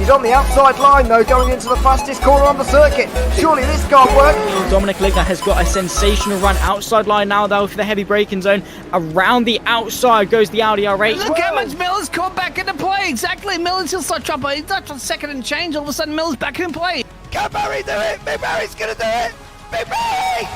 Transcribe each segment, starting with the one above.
He's on the outside line though, going into the fastest corner on the circuit. Surely this can't work. Dominic Ligner has got a sensational run outside line now though for the heavy braking zone. Around the outside goes the Audi R8. Look how much Miller's caught back into play. Exactly, Miller's still start trouble. He's not on second and change. All of a sudden Miller's back in play. Can Barry do it? Big Barry's gonna do it. Big Barry!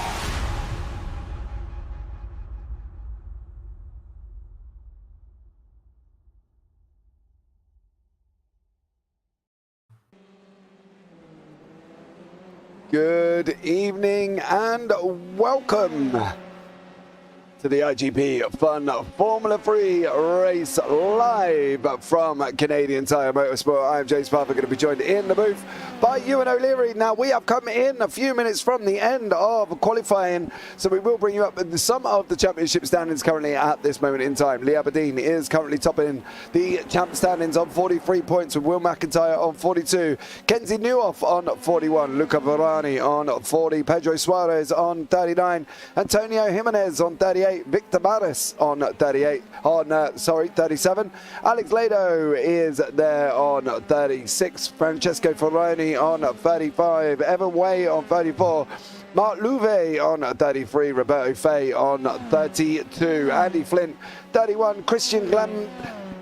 Good Good evening and welcome to the iGPFun Formula 3 race live from Canadian Tire Motorsport. I am James Parfitt, going to be joined in the booth by Ewan O'Leary. Now, we have come in a few minutes from the end of qualifying, so we will bring you up some of the championship standings currently at this moment in time. Lee Aberdeen is currently topping the champ standings on 43 points with Will McIntyre on 42, Kenzie Newhoff on 41, Luca Varani on 40, Pedro Suarez on 39, Antonio Jimenez on 38, Victor Barres on 37. Alex Lado is there on 36. Francesco Ferroni on 35. Evan Way on 34. Mark Louvet on 33. Roberto Fay on 32. Andy Flint 31. Christian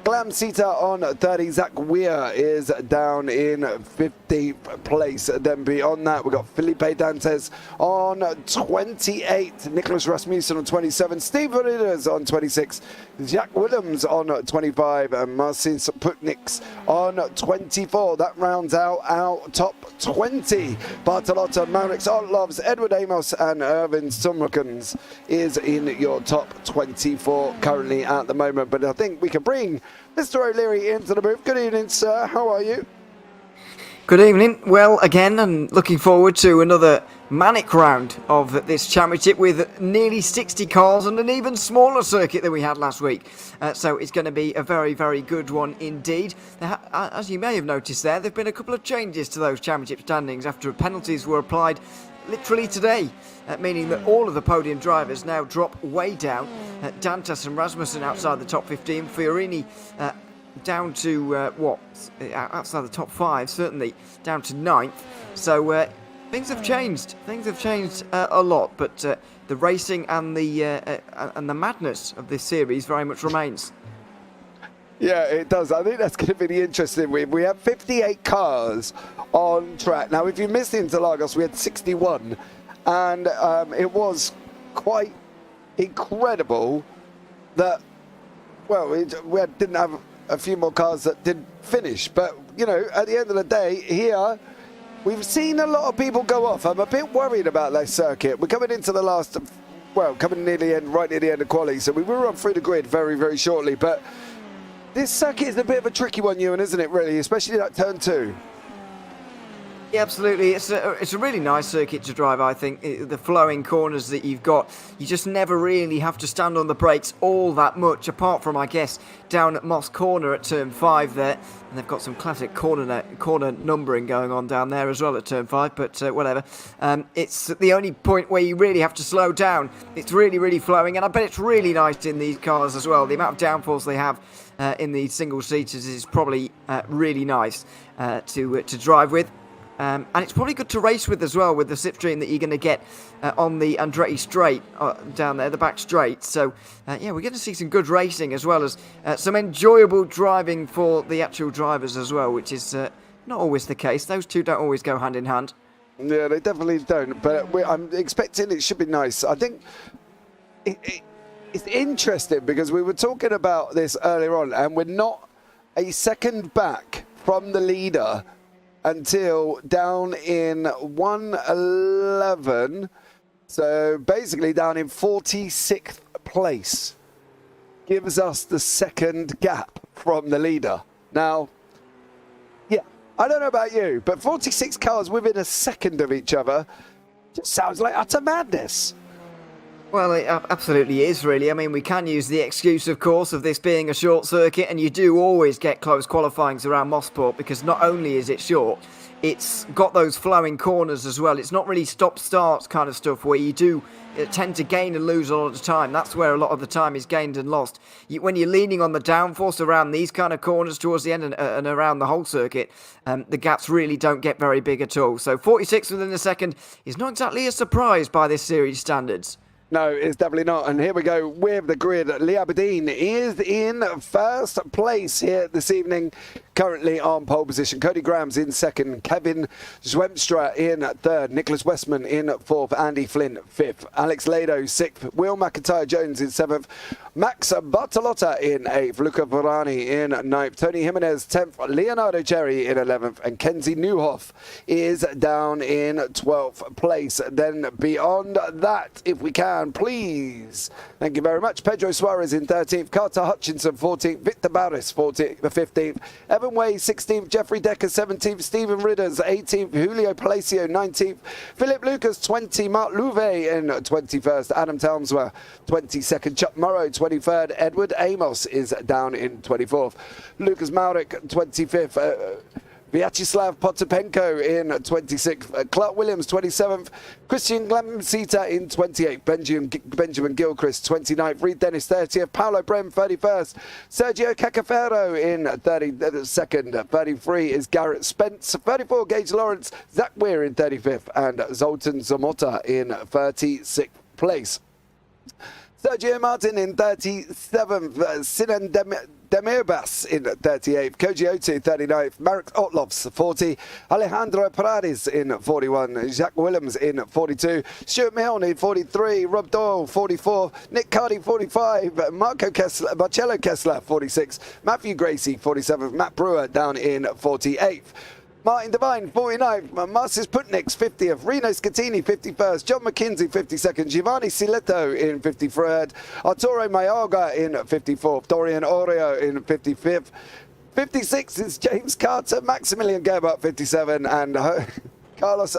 Glamsita on 30. Zach Weir is down in 50th place. Then beyond that, we've got Felipe Dantes on 28. Nicholas Rasmussen on 27. Steve Veritas on 26. Jack Williams on 25. And Marcin Putniks on 24. That rounds out our top 20. Bartolotta, Maurits Otlovs, Edward Amos and Irvin Sumrikens is in your top 24 currently at the moment. But I think we can bring Mr. O'Leary into the booth. Good evening, sir. How are you? Good evening. Well, again, and looking forward to another manic round of this championship with nearly 60 cars and an even smaller circuit than we had last week. So it's going to be a very, very good one indeed. As you may have noticed there have been a couple of changes to those championship standings after penalties were applied literally today, meaning that all of the podium drivers now drop way down. Dantas and Rasmussen outside the top 15, Fiorini down to outside the top 5, certainly down to 9th. So things have changed. Things have changed a lot, but the racing and the madness of this series very much remains. Yeah, it does. I think that's going to be the interesting. We have 58 cars on track. Now, if you missed Interlagos, we had 61. And it was quite incredible that, well, we didn't have a few more cars that didn't finish. But, you know, at the end of the day, here, we've seen a lot of people go off. I'm a bit worried about this circuit. We're coming into the last, well, coming near the end, right near the end of quali. So we will run through the grid very, very shortly. But this circuit is a bit of a tricky one, Ewan, isn't it, really? Especially that turn 2. Yeah, absolutely. It's a really nice circuit to drive, I think. The flowing corners that you've got, you just never really have to stand on the brakes all that much, apart from, I guess, down at Moss Corner at turn 5 there. And they've got some classic corner numbering going on down there as well at turn 5, but whatever. It's the only point where you really have to slow down. It's really, really flowing, and I bet it's really nice in these cars as well. The amount of downforce they have in the single-seaters is probably really nice to drive with. And it's probably good to race with as well, with the slipstream that you're going to get on the Andretti straight down there, the back straight. So, yeah, we're going to see some good racing as well as some enjoyable driving for the actual drivers as well, which is not always the case. Those two don't always go hand in hand. Yeah, they definitely don't. But I'm expecting it should be nice. I think it's interesting because we were talking about this earlier on, and we're not a second back from the leader until down in 111, so basically down in 46th place, gives us the second gap from the leader. Now, yeah, I don't know about you, but 46 cars within a second of each other just sounds like utter madness. Well, it absolutely is, really. I mean, we can use the excuse, of course, of this being a short circuit, and you do always get close qualifyings around Mosport because not only is it short, it's got those flowing corners as well. It's not really stop-start kind of stuff where you do tend to gain and lose a lot of the time. That's where a lot of the time is gained and lost. When you're leaning on the downforce around these kind of corners towards the end and around the whole circuit, the gaps really don't get very big at all. So 46 within a second is not exactly a surprise by this series standards. No, it's definitely not. And here we go with the grid. Lee Aberdeen is in first place here this evening, currently on pole position. Cody Graham's in second. Kevin Zwemstra in third. Nicholas Westman in fourth. Andy Flynn fifth. Alex Lado sixth. Will McIntyre-Jones in seventh. Max Bartolotta in eighth. Luca Varani in ninth. Tony Jimenez 10th. Leonardo Cherry in 11th. And Kenzie Newhoff is down in 12th place. Then beyond that, if we can, please. Thank you very much. Pedro Suarez in 13th. Carter Hutchinson 14th. Victor Barris 15th. Evan Way 16th. Jeffrey Decker 17th. Stephen Ridders 18th. Julio Palacio 19th. Philip Lucas 20. Mark Louvet in 21st. Adam Townsworth 22nd. Chuck Morrow 23rd. Edward Amos is down in 24th. Lucas Maurick 25th. Vyacheslav Potapenko in 26th, Clark Williams 27th, Christian Glamsita in 28th, Benjamin Gilchrist 29th, Reed Dennis 30th, Paolo Brem 31st, Sergio Cacafero in 32nd, 33 is Garrett Spence, 34 Gage Lawrence, Zach Weir in 35th, and Zoltan Zamota in 36th place. Sergio Martin in 37th, Sinan Demirbas in 38th, Koji Otu 39th, Marek Otlofs 40, Alejandro Paredes in 41, Jacques Willems in 42, Stuart Milne 43, Rob Doyle 44, Nick Cardy 45, Marcello Kessler 46, Matthew Gracie 47th, Matt Brewer down in 48th. Martin Devine, 49th. Marcis Putniks, 50th. Reno Scatini, 51st. John McKinsey, 52nd. Giovanni Siletto in 53rd. Arturo Mayorga in 54th. Dorian Oreo in 55th. 56th is James Carter. Maximilian Gebhardt, 57. And Carlos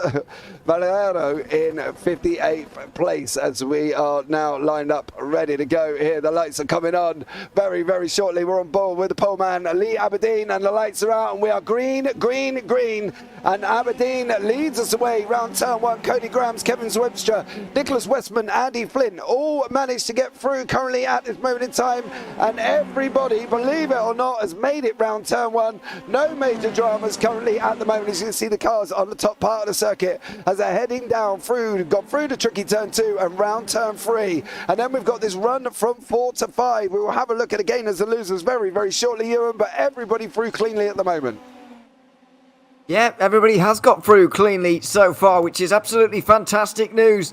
Valero in 58th place as we are now lined up ready to go here. The lights are coming on very, very shortly. We're on board with the pole man Lee Aberdeen, and the lights are out and we are green, green, green. And Aberdeen leads us away round turn one. Cody Grams, Kevin Webster, Nicholas Westman, Andy Flynn all managed to get through currently at this moment in time, and everybody, believe it or not, has made it round turn one. No major dramas currently at the moment, as you can see the cars on the top part of the circuit as they're heading down through, got through the tricky turn 2 and round turn 3, and then we've got this run from 4 to 5. We will have a look at the gainers and losers very, very shortly, Ewan, but everybody through cleanly at the moment. Yeah, everybody has got through cleanly so far, which is absolutely fantastic news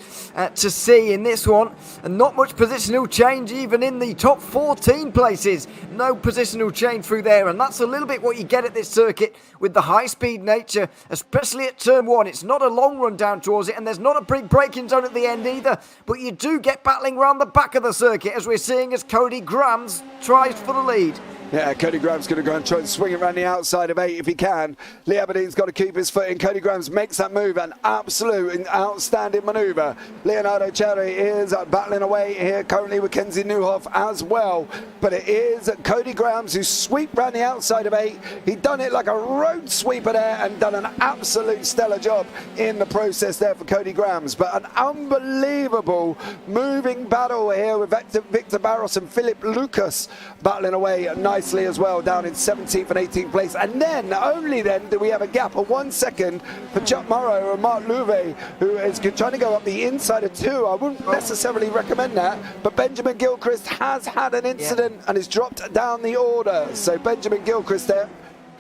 to see in this one. And not much positional change even in the top 14 places. No positional change through there, and that's a little bit what you get at this circuit with the high-speed nature, especially at turn 1. It's not a long run down towards it, and there's not a big braking zone at the end either, but you do get battling around the back of the circuit, as we're seeing as Cody Grams tries for the lead. Yeah, Cody Graham's going to go and try and swing it around the outside of 8 if he can. Lee Aberdeen's got to keep his foot in. Cody Grams makes that move, an absolute and outstanding manoeuvre. Leonardo Cherry is battling away here currently with Kenzie Newhoff as well. But it is Cody Grams who sweep around the outside of 8. He'd done it like a road sweeper there and done an absolute stellar job in the process there for Cody Grams. But an unbelievable moving battle here with Victor Barros and Philip Lucas battling away nicely as well, down in 17th and 18th place. And then, only then, do we have a gap of 1 second for Chuck Morrow and Mark Louvet, who is trying to go up the inside of 2. I wouldn't necessarily recommend that, but Benjamin Gilchrist has had an incident and is dropped down the order. So Benjamin Gilchrist there,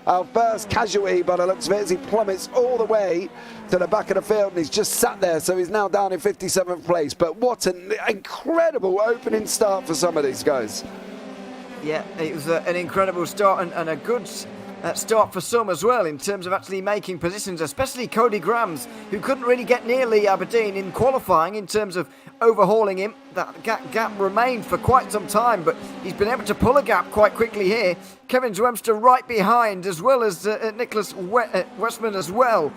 our first casualty by the looks of it, as he plummets all the way to the back of the field, and he's just sat there, so he's now down in 57th place. But what an incredible opening start for some of these guys. Yeah, it was an incredible start and a good start for some as well in terms of actually making positions, especially Cody Grams, who couldn't really get near Lee Aberdeen in qualifying in terms of overhauling him. That gap remained for quite some time, but he's been able to pull a gap quite quickly here. Kevin Zwemster right behind, as well as Nicholas Westman as well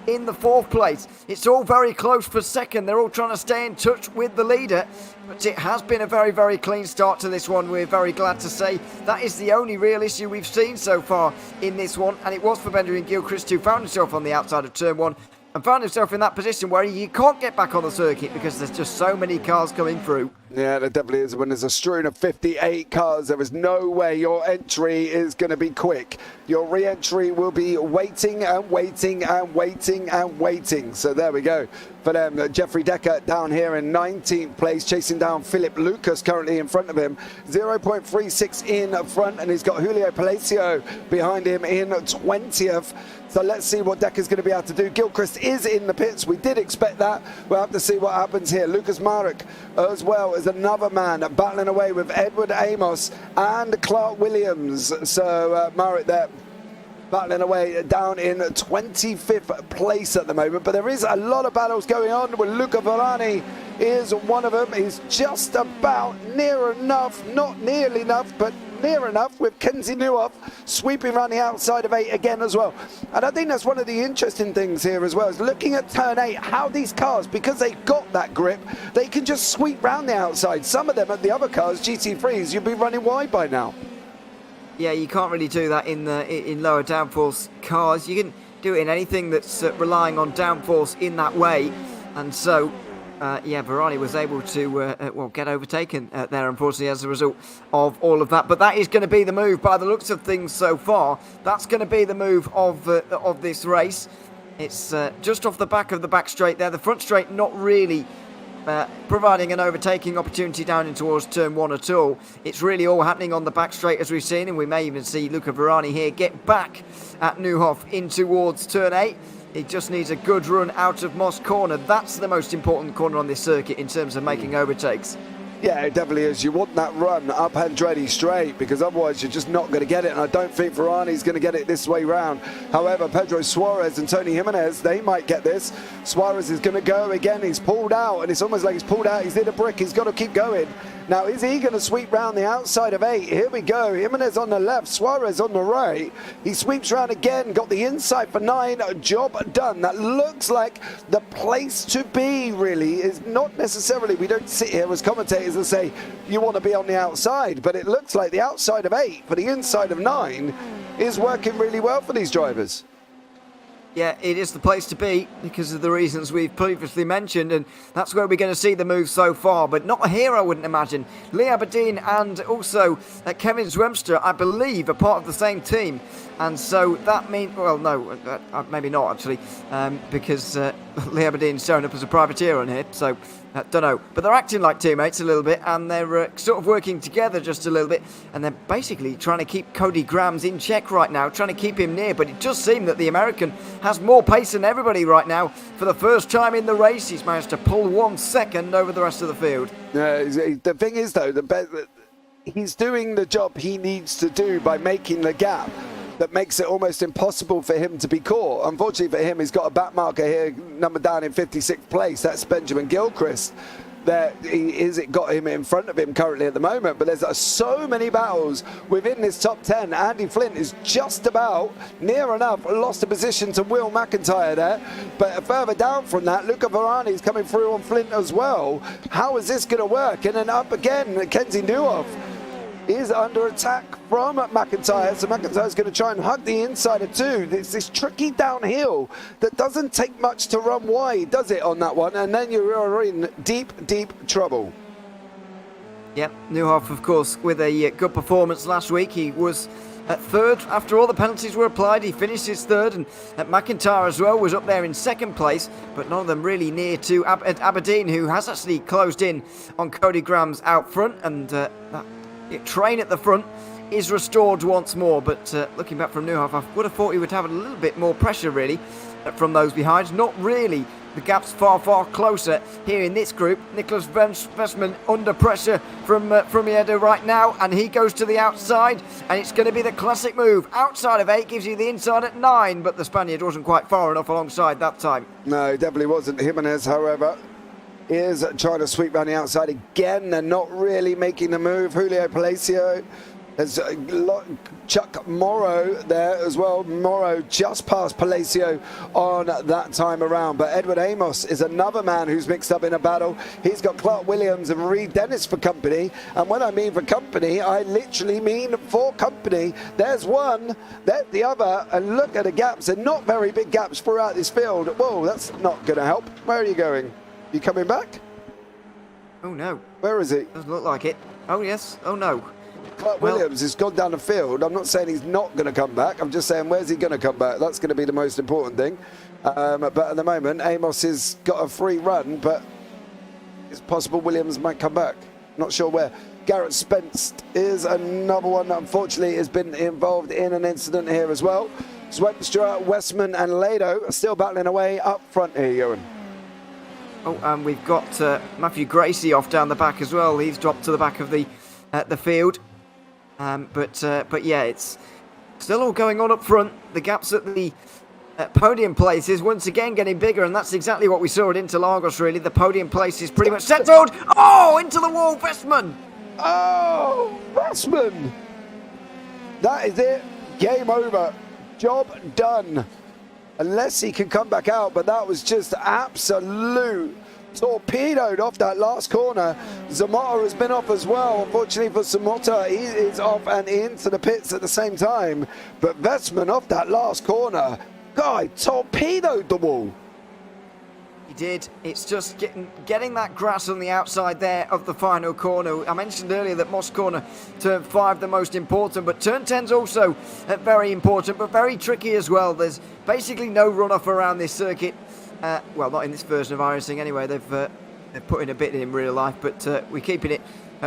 in the 4th place. It's all very close for second. They're all trying to stay in touch with the leader, but it has been a very, very clean start to this one. We're very glad to say that is the only real issue we've seen so far in this one, and it was for Benjamin Gilchrist, who found himself on the outside of turn 1 and found himself in that position where he can't get back on the circuit because there's just so many cars coming through. Yeah, there definitely is. When there's a strewn of 58 cars, there is no way your entry is going to be quick. Your re-entry will be waiting and waiting and waiting and waiting. So there we go. for them. Jeffrey Decker down here in 19th place, chasing down Philip Lucas currently in front of him. 0.36 in front, and he's got Julio Palacio behind him in 20th. So let's see what Decker's going to be able to do. Gilchrist is in the pits. We did expect that. We'll have to see what happens here. Lucas Marek as well as another man battling away with Edward Amos and Clark Williams. So Marek there battling away down in 25th place at the moment. But there is a lot of battles going on. With Luca Varani is one of them. He's just about near enough, not nearly enough, but near enough, with Kenzie Newhoff sweeping around the outside of 8 again as well. And I think that's one of the interesting things here as well, is looking at turn 8, how these cars, because they've got that grip, they can just sweep round the outside. Some of them at the other cars, GT3s, you'd be running wide by now. Yeah, you can't really do that in lower downforce cars. You can do it in anything that's relying on downforce in that way. And so, yeah, Varani was able to get overtaken there, unfortunately, as a result of all of that. But that is going to be the move, by the looks of things so far. That's going to be the move of this race. It's just off the back of the back straight there. The front straight not really providing an overtaking opportunity down in towards turn 1 at all. It's really all happening on the back straight, as we've seen, and we may even see Luca Varani here get back at Newhoff in towards turn 8. He just needs a good run out of Moss Corner. That's the most important corner on this circuit in terms of making overtakes. Yeah, it definitely is. You want that run up Andretti straight, because otherwise you're just not going to get it. And I don't think Varani's going to get it this way round. However, Pedro Suarez and Tony Jimenez, they might get this. Suarez is going to go again. He's pulled out, and it's almost like he's pulled out. He's hit a brick. He's got to keep going. Now, is he going to sweep round the outside of 8? Here we go. Jimenez on the left, Suarez on the right. He sweeps round again, got the inside for 9. Job done. That looks like the place to be, really. Is not necessarily, we don't sit here as commentators and say, you want to be on the outside. But it looks like the outside of 8 for the inside of 9 is working really well for these drivers. Yeah, it is the place to be because of the reasons we've previously mentioned, and that's where we're going to see the move so far, but not here, I wouldn't imagine. Lee Aberdeen and also Kevin Zwemster, I believe, are part of the same team, and so that means, well, no, maybe not actually, because Lee Aberdeen's showing up as a privateer on here, so don't know. But they're acting like teammates a little bit, and they're sort of working together just a little bit, and they're basically trying to keep Cody Grams in check right now, trying to keep him near, but it does seem that the American has more pace than everybody right now. For the first time in the race, he's managed to pull 1 second over the rest of the field. The thing is, though, he's doing the job he needs to do by making the gap that makes it almost impossible for him to be caught. Unfortunately for him, he's got a back marker here, number down in 56th place. That's Benjamin Gilchrist. It got him in front of him currently at the moment, but there's so many battles within this top 10. Andy Flint is just about near enough lost a position to Will McIntyre there, but further down from that, Luca Varani is coming through on Flint as well. How is this going to work? And then up again, Kenzie Newhoff is under attack from McIntyre, so McIntyre's going to try and hug the inside of 2. It's this tricky downhill that doesn't take much to run wide, does it, on that one? And then you're in deep, deep trouble. Yep, Newhoff, of course, with a good performance last week. He was at 3rd after all the penalties were applied. He finished his 3rd, and McIntyre as well was up there in 2nd place, but none of them really near to Aberdeen, who has actually closed in on Cody Grams out front, and that train at the front is restored once more. But looking back from Newhoff, I would have thought he would have a little bit more pressure really from those behind. Not really. The gap's far closer here in this group. Nicholas Vestman under pressure from Miedo right now, and he goes to the outside, and it's going to be the classic move. Outside of 8 gives you the inside at 9, but the Spaniard wasn't quite far enough alongside that time. No, he definitely wasn't. Jimenez, however, is trying to sweep around the outside again. They're not really making the move. Julio Palacio has Chuck Morrow there as well. Morrow just past Palacio on that time around. But Edward Amos is another man who's mixed up in a battle. He's got Clark Williams and Reed Dennis for company. And when I mean for company, I literally mean for company. There's one, there's the other. And look at the gaps. They're not very big gaps throughout this field. Whoa, that's not going to help. Where are you going? You coming back? Oh no. Where is he? Doesn't look like it. Oh yes. Oh no. Clark Williams has gone down the field. I'm not saying he's not going to come back. I'm just saying, where's he going to come back? That's going to be the most important thing. But at the moment, Amos has got a free run, but it's possible Williams might come back. Not sure where. Garrett Spence is another one that unfortunately has been involved in an incident here as well. Zwemstra, Westman and Lado are still battling away up front here, Ewan. Oh, and we've got Matthew Gracie off down the back as well. He's dropped to the back of the field. But yeah, it's still all going on up front. The gaps at the podium places once again getting bigger, and that's exactly what we saw at Interlagos, really. The podium places pretty much settled. Oh, into the wall, Westman! Oh, Westman! That is it. Game over. Job done. Unless he can come back out, but that was just absolute torpedoed off that last corner. Zamota has been off as well. Unfortunately for Zamota, he is off and into the pits at the same time. But Westman off that last corner, guy torpedoed the wall. He did. It's just getting that grass on the outside there of the final corner. I mentioned earlier that Moss Corner, turn 5, the most important, but turn 10's also very important, but very tricky as well. There's basically no runoff around this circuit. Well, not in this version of iRacing anyway. They've put in a bit in real life, but we're keeping it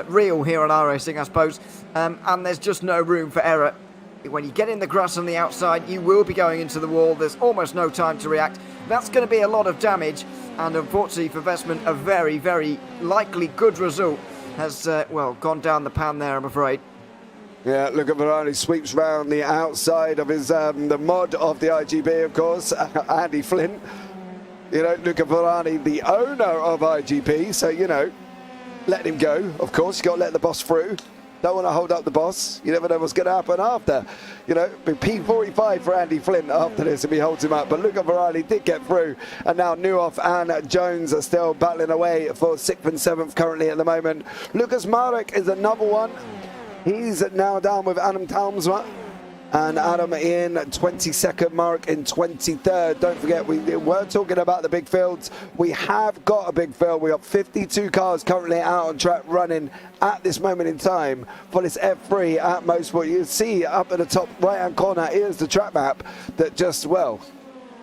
real here on iRacing, I suppose. And there's just no room for error. When you get in the grass on the outside, you will be going into the wall. There's almost no time to react. That's going to be a lot of damage, and unfortunately for Westman, a very, very likely good result has, well, gone down the pan there, I'm afraid. Yeah, Luca Varani sweeps round the outside of his, the mod of the IGB, of course, Andy Flint. You know, Luca Varani, the owner of IGP, so, you know, let him go, of course. You got to let the boss through. Don't want to hold up the boss. You never know what's going to happen after. You know, P45 for Andy Flint after this if he holds him up. But Luca Varani did get through. And now Newhoff and Jones are still battling away for 6th and 7th currently at the moment. Lucas Marek is another one. He's now down with Adam Talmsma. And Adam in 22nd, Mark in 23rd. Don't forget, we were talking about the big fields. We have got a big field. We got 52 cars currently out on track running at this moment in time for this F3 at Motorsport. You see up at the top right-hand corner, here's the track map that just, well,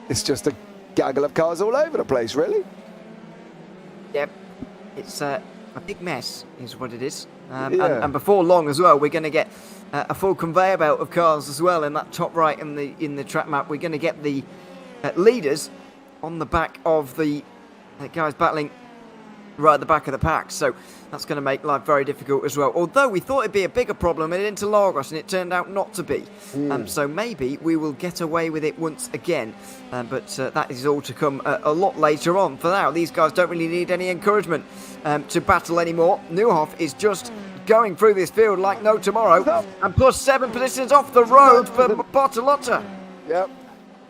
it's just a gaggle of cars all over the place, really. Yep, it's a big mess is what it is. And before long as well, we're going to get a full conveyor belt of cars as well in that top right in the track map. We're going to get the leaders on the back of the guys battling right at the back of the pack. So that's going to make life very difficult as well. Although we thought it'd be a bigger problem in Interlagos, and it turned out not to be. So maybe we will get away with it once again. But that is all to come a lot later on. For now, these guys don't really need any encouragement to battle anymore. Newhoff is just going through this field like no tomorrow, and plus 7 positions off the road for Bertilla. Yep,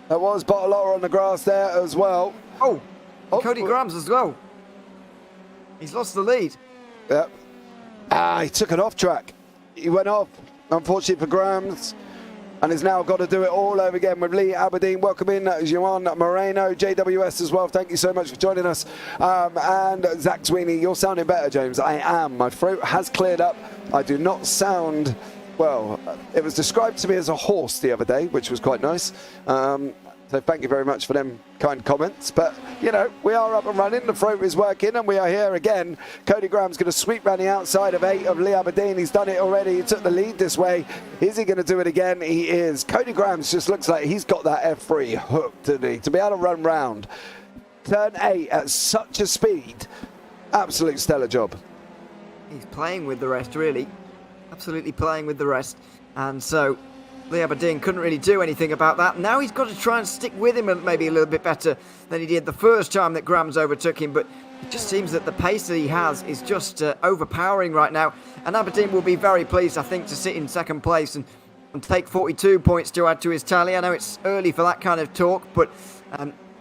there was Bertilla on the grass there as well. Oh, Cody Grams as well. He's lost the lead. Yep. He took it off track. He went off, unfortunately for Grams, and has now got to do it all over again with Lee Aberdeen. Welcome in Juan Moreno, JWS as well. Thank you so much for joining us. And Zach Sweeney, you're sounding better, James. I am. My throat has cleared up. I do not sound, well, it was described to me as a horse the other day, which was quite nice. So thank you very much for them kind comments. But, you know, we are up and running. The throat is working, and we are here again. Cody Graham's going to sweep round the outside of 8 of Lee Aberdeen. He's done it already. He took the lead this way. Is he going to do it again? He is. Cody Graham's just looks like he's got that F3 hooked, doesn't he? To be able to run round turn 8 at such a speed. Absolute stellar job. He's playing with the rest, really. Absolutely playing with the rest. And so Lee Aberdeen couldn't really do anything about that. Now he's got to try and stick with him maybe a little bit better than he did the first time that Grams overtook him. But it just seems that the pace that he has is just overpowering right now. And Aberdeen will be very pleased, I think, to sit in second place and take 42 points to add to his tally. I know it's early for that kind of talk, but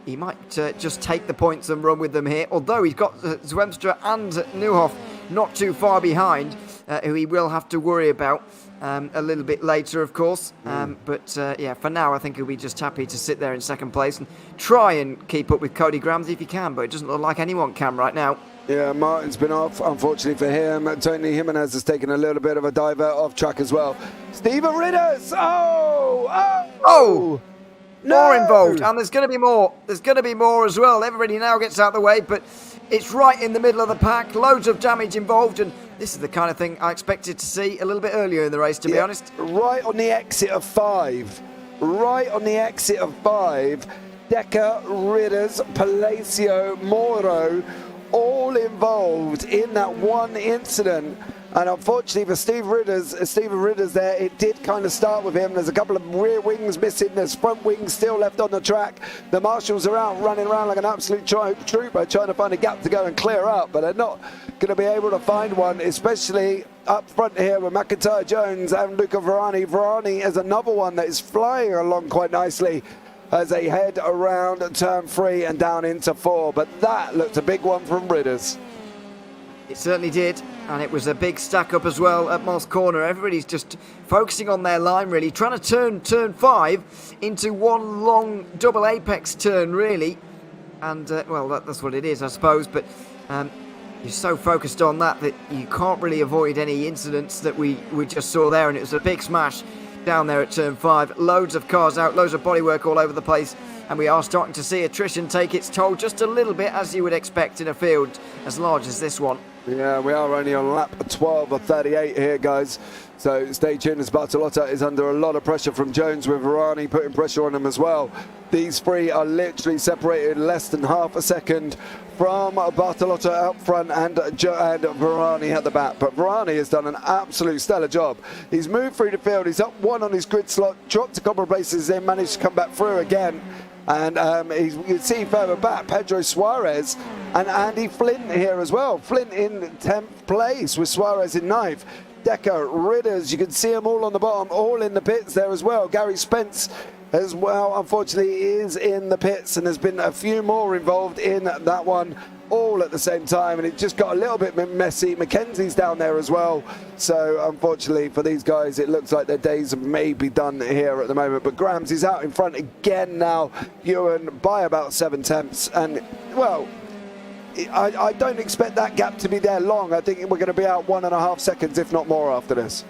he might just take the points and run with them here. Although he's got Zwemstra and Newhoff not too far behind, who he will have to worry about a little bit later, of course. But yeah, for now, I think he'll be just happy to sit there in second place and try and keep up with Cody Grams if he can, but it doesn't look like anyone can right now. Yeah, Martin's been off, unfortunately for him. Tony Jimenez has taken a little bit of a divert off track as well. Stephen Ridders! Oh! More involved, and there's going to be more. There's going to be more as well. Everybody now gets out of the way, but it's right in the middle of the pack. Loads of damage involved, and this is the kind of thing I expected to see a little bit earlier in the race, to be honest. Right on the exit of 5. Right on the exit of 5. Decker, Ridders, Palacio, Moro, all involved in that one incident. And unfortunately for Stephen Ridders there, it did kind of start with him. There's a couple of rear wings missing. There's front wings still left on the track. The marshals are out running around like an absolute trooper trying to find a gap to go and clear up, but they're not going to be able to find one, especially up front here with McIntyre Jones and Luca Verani. Verani is another one that is flying along quite nicely as they head around turn 3 and down into 4. But that looked a big one from Ridders. It certainly did, and it was a big stack up as well at Moss Corner. Everybody's just focusing on their line, really, trying to turn turn 5 into one long double apex turn, really. And, well, that's what it is, I suppose, but you're so focused on that you can't really avoid any incidents that we just saw there, and it was a big smash down there at turn 5. Loads of cars out, loads of bodywork all over the place, and we are starting to see attrition take its toll just a little bit, as you would expect in a field as large as this one. Yeah, we are only on lap 12 or 38 here, guys. So stay tuned as Bartolotta is under a lot of pressure from Jones, with Verani putting pressure on him as well. These three are literally separated less than half a second from Bartolotta up front and Verani at the back. But Verani has done an absolute stellar job. He's moved through the field. He's up 1 on his grid slot, dropped a couple of places, then managed to come back through again. And you can see further back Pedro Suarez and Andy Flint here as well. Flint in 10th place with Suarez in 9th. Decker, Ridders, you can see them all on the bottom, all in the pits there as well. Gary Spence as well, unfortunately, is in the pits, and there's been a few more involved in that one all at the same time, and it just got a little bit messy. Mackenzie's down there as well, so unfortunately for these guys, it looks like their days may be done here at the moment. But Grams is out in front again now, Ewan, by about 7 tenths, and well, I don't expect that gap to be there long. I think we're going to be out 1.5 seconds, if not more, after this.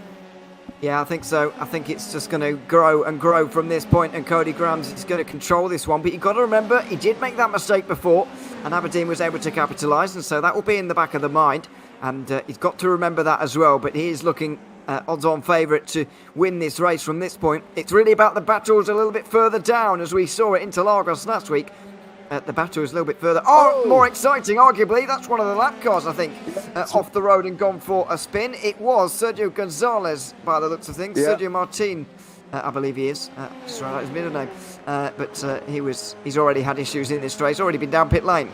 Yeah, I think so. I think it's just going to grow and grow from this point, and Cody Grams is going to control this one. But you've got to remember, he did make that mistake before, and Aberdeen was able to capitalise, and so that will be in the back of the mind. And he's got to remember that as well. But he is looking odds-on favourite to win this race from this point. It's really about the battles a little bit further down, as we saw at Interlagos last week. The battle is a little bit further. More exciting, arguably. That's one of the lap cars, I think, off the road and gone for a spin. It was Sergio Gonzalez, by the looks of things. Yeah. Sergio Martin, I believe he is. Just right out his middle name. But he's already had issues in this race, already been down pit lane.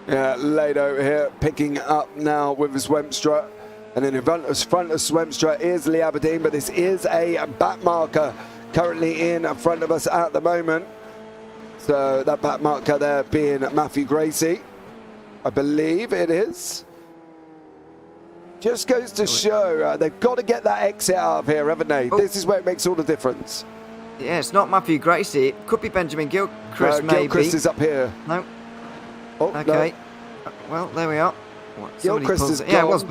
Yeah, Lado here, picking up now with his Wemstra. And then in front of Swemstra is Lee Aberdeen, but this is a back marker currently in front of us at the moment. So that back marker there being Matthew Gracie, I believe it is. Just goes to show they've got to get that exit out of here, haven't they? This is where it makes all the difference. Yeah, it's not Matthew Gracie. It could be Benjamin Gilchrist, maybe. Gilchrist is up here. No. Oh, okay. No. Well, there we are. Gilchrist is gone. Yeah, it was.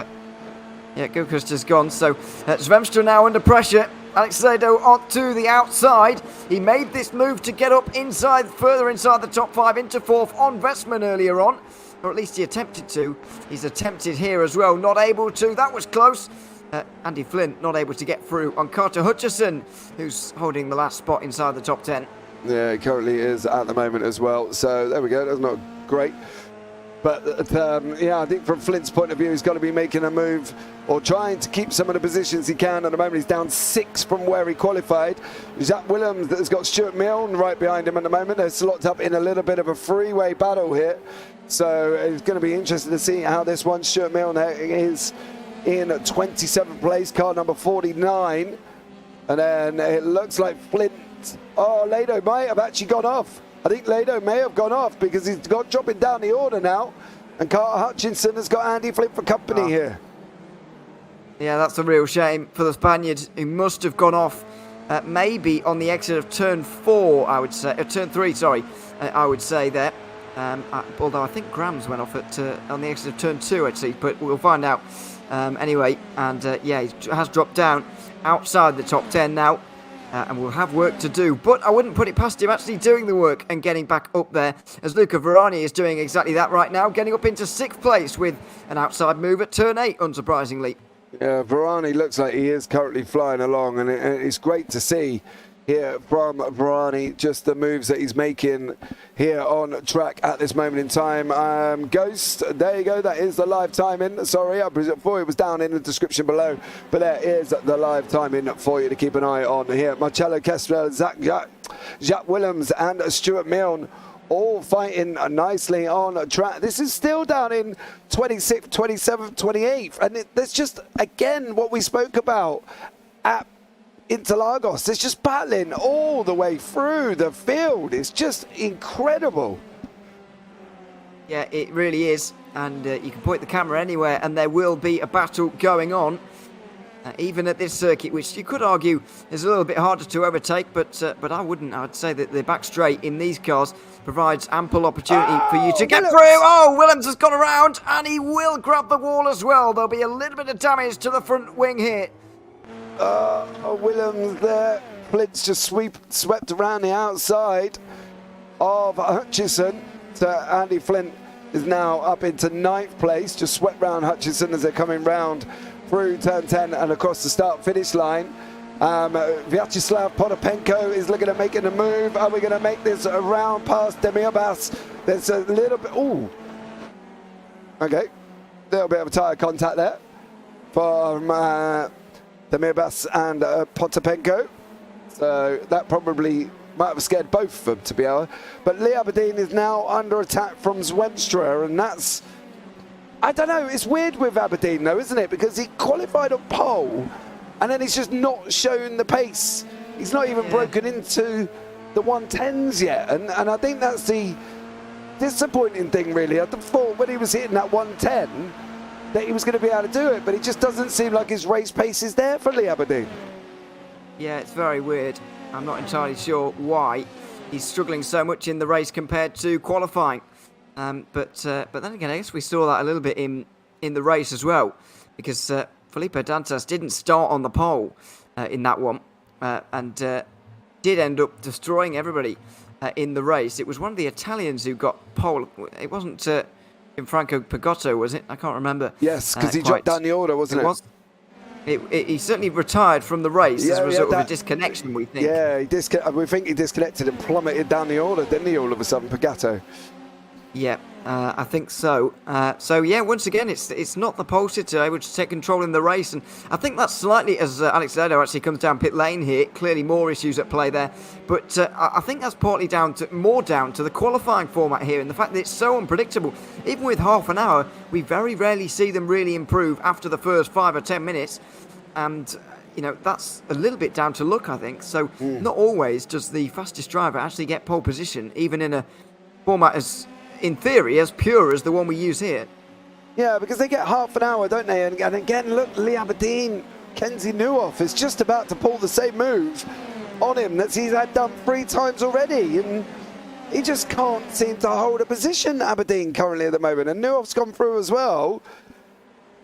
Yeah, Gilchrist is gone. So Svemstra now under pressure. Alex Zado onto the outside. He made this move to get up further inside the top 5 into 4th on Vestman earlier on. Or at least he attempted to. He's attempted here as well. Not able to. That was close. Andy Flint not able to get through on Carter Hutchison, who's holding the last spot inside the top 10. Yeah, it currently is at the moment as well. So there we go. That's not great. But yeah, I think from Flint's point of view, he's got to be making a move or trying to keep some of the positions he can. At the moment, he's down 6 from where he qualified. Zach Williams has got Stuart Milne right behind him at the moment. They're locked up in a little bit of a freeway battle here. So it's going to be interesting to see how this one. Stuart Milne is in 27th place, car number 49. And then it looks like Flint. Oh, Lado might have actually gone off. I think Lado may have gone off because he's got dropping down the order now, and Carter Hutchinson has got Andy Flint for company here. Yeah, that's a real shame for the Spaniard, who must have gone off maybe on the exit of turn 4, I would say, turn 3, sorry, I would say there. Although I think Grams went off on the exit of turn 2 actually, but we'll find out anyway. And yeah, he has dropped down outside the top 10 now. and will have work to do. But I wouldn't put it past him actually doing the work and getting back up there, as Luca Varani is doing exactly that right now, getting up into 6th place with an outside move at turn 8, unsurprisingly. Yeah, Varani looks like he is currently flying along, and it's great to see here from Varani, just the moves that he's making here on track at this moment in time. Ghost, there you go, that is the live timing. Sorry, I thought it was down in the description below, but there is the live timing for you to keep an eye on here. Marcello Kestrel, Jacques Willems and Stuart Milne all fighting nicely on track. This is still down in 26th, 27th, 28th, and there's just, again, what we spoke about at Interlagos. It's just battling all the way through the field. It's just incredible. Yeah, it really is. And you can point the camera anywhere and there will be a battle going on. Even at this circuit, which you could argue is a little bit harder to overtake, but I wouldn't. I'd say that the back straight in these cars provides ample opportunity for you to get through. Oh, Willems has gone around and he will grab the wall as well. There'll be a little bit of damage to the front wing here. Willems there. Flint's just swept around the outside of Hutchison. So Andy Flint is now up into 9th place. Just swept round Hutchison as they're coming round through turn 10 and across the start-finish line. Vyacheslav Potapenko is looking at making a move. Are we going to make this around past Demirbas? There's a little bit... Ooh. Okay. A little bit of a tyre contact there from Demirbas and Potapenko. So that probably might have scared both of them, to be honest. But Lee Aberdeen is now under attack from Zwenstra, and that's... I don't know, it's weird with Aberdeen though, isn't it? Because he qualified on pole and then he's just not shown the pace. He's not even broken into the 110s yet. And I think that's the disappointing thing, really. I thought when he was hitting that 110 that he was going to be able to do it, but it just doesn't seem like his race pace is there for Lee Aberdeen. Yeah, it's very weird. I'm not entirely sure why he's struggling so much in the race compared to qualifying. But then again, I guess we saw that a little bit in the race as well, because Felipe Dantas didn't start on the pole in that one, and did end up destroying everybody in the race. It was one of the Italians who got pole. It wasn't Gianfranco Pagotto, was it? I can't remember. Yes, because he dropped down the order, wasn't it? He certainly retired from the race as a result of a disconnection, we think. Yeah, we think he disconnected and plummeted down the order, didn't he, all of a sudden, Pagotto? Yeah, I think so. So yeah, once again, it's not the pole sitter able to take control in the race, and I think that's slightly, as Alex Ledo actually comes down pit lane here, clearly more issues at play there. But I think that's partly more down to the qualifying format here, and the fact that it's so unpredictable. Even with half an hour, we very rarely see them really improve after the first 5 or 10 minutes, and you know, that's a little bit down to luck, I think. So not always does the fastest driver actually get pole position, even in a format as, in theory, as pure as the one we use here. Yeah, because they get half an hour, don't they? And again, look, Lee Aberdeen, Kenzie Neuhoff is just about to pull the same move on him that he's had done 3 times already. And he just can't seem to hold a position, Aberdeen, currently at the moment. And Neuhoff's gone through as well.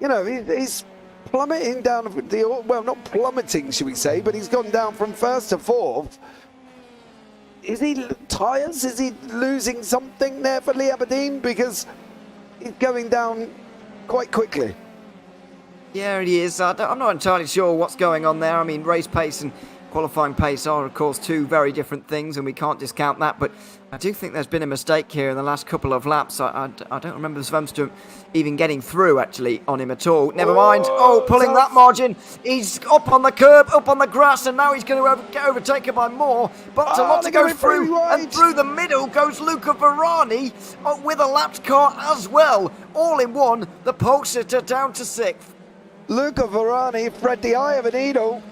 You know, he's plummeting down the... Well, not plummeting, should we say, but he's gone down from 1st to 4th. Is he tyres? Is he losing something there for Lee Aberdeen? Because he's going down quite quickly. Yeah, he is. I'm not entirely sure what's going on there. I mean, race pace and qualifying pace are, of course, 2 very different things, and we can't discount that. But I do think there's been a mistake here in the last couple of laps. I don't remember Svensson even getting through, actually, on him at all. Never mind. Oh, pulling that margin. He's up on the curb, up on the grass, and now he's going to get overtaken by more. But Lotte goes through, and through the middle goes Luca Varani with a lapped car as well. All in one, the pole sitter down to 6th. Luca Varani thread the eye of a needle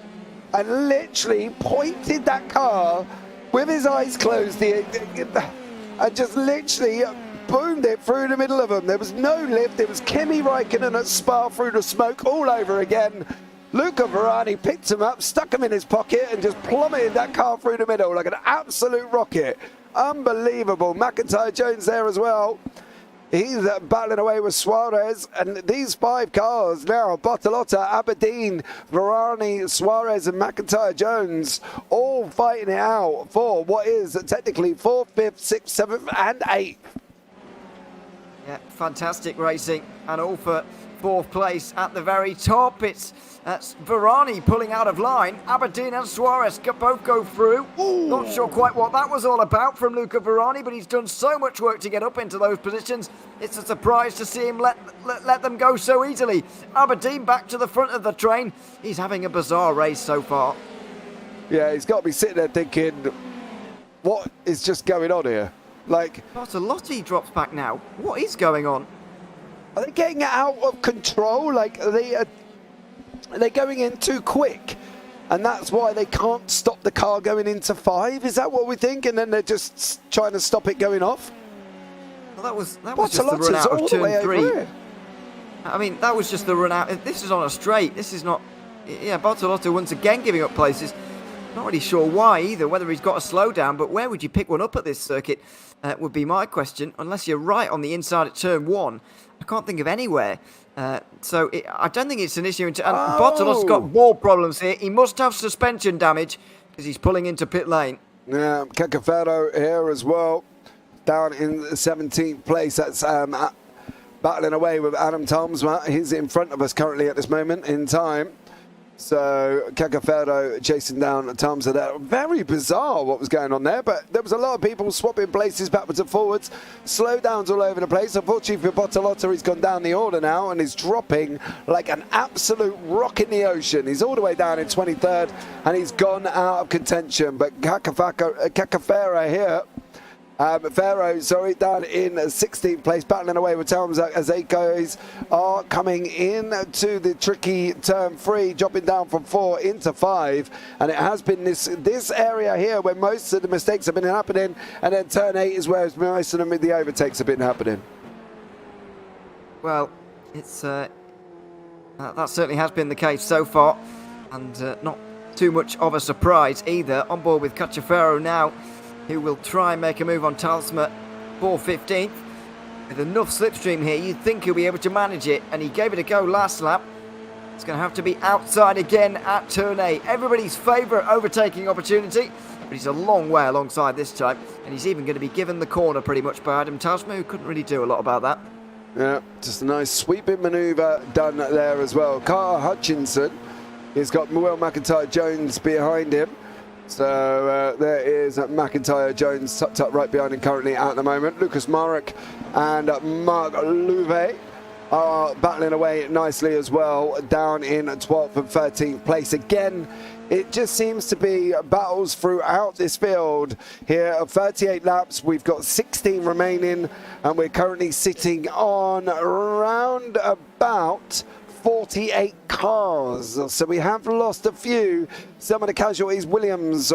and literally pointed that car with his eyes closed and just literally boomed it through the middle of them. There was no lift. It was Kimi Räikkönen at Spa through the smoke all over again. Luca Varani picked him up, stuck him in his pocket and just plummeted that car through the middle like an absolute rocket. Unbelievable. McIntyre Jones there as well. He's battling away with Suarez, and these 5 cars now, Bertilla, Aberdeen, Varani, Suarez and McIntyre Jones, all fighting it out for what is technically 4th, 5th, 6th, 7th and 8th. Yeah, fantastic racing, and all for 4th place at the very top. It's Varani pulling out of line. Aberdeen and Suarez both go through. Ooh. Not sure quite what that was all about from Luca Varani, but he's done so much work to get up into those positions. It's a surprise to see him let them go so easily. Aberdeen back to the front of the train. He's having a bizarre race so far. Yeah, he's got to be sitting there thinking, what is just going on here? Like, Bartolotti drops back now. What is going on? Are they getting out of control? Like, are they going in too quick? And that's why they can't stop the car going into 5? Is that what we think? And then they're just trying to stop it going off? Well, that was just the run out of turn 3. I mean, that was just the run out. This is on a straight. This is not... Yeah, Bartolotti once again giving up places. Not really sure why either, whether he's got a slowdown, but where would you pick one up at this circuit would be my question, unless you're right on the inside at turn 1. I can't think of anywhere. I don't think it's an issue. And Bartolotti's got more problems here. He must have suspension damage because he's pulling into pit lane. Yeah, Cacafero here as well, down in 17th place. That's battling away with Adam Talmsma. He's in front of us currently at this moment in time. So Cacafero chasing down Talmsma there. Very bizarre what was going on there, but there was a lot of people swapping places backwards and forwards. Slowdowns all over the place. Unfortunately for Bertilla, he's gone down the order now and is dropping like an absolute rock in the ocean. He's all the way down in 23rd and he's gone out of contention. But Cacafero here, Pharaoh, down in 16th place, battling away with Talmsma as they guys are coming in to the tricky turn 3, dropping down from 4 into 5. And it has been this area here where most of the mistakes have been happening, and then turn 8 is where most of the overtakes have been happening. Well, it's that certainly has been the case so far, and not too much of a surprise either. On board with Cacafero now, who will try and make a move on Talmsma for 15th. With enough slipstream here, you'd think he'll be able to manage it, and he gave it a go last lap. It's going to have to be outside again at turn 8. Everybody's favourite overtaking opportunity, but he's a long way alongside this time, and he's even going to be given the corner pretty much by Adam Talmsma, who couldn't really do a lot about that. Yeah, just a nice sweeping manoeuvre done there as well. Carter Hutchinson, he's got Will McIntyre Jones behind him. So there is McIntyre Jones tucked up right behind him currently at the moment. Lucas Marek and Mark Louvet are battling away nicely as well, down in 12th and 13th place. Again, it just seems to be battles throughout this field here. 38 laps, we've got 16 remaining, and we're currently sitting on around about 48 cars, so we have lost a few. Some of the casualties: Williams,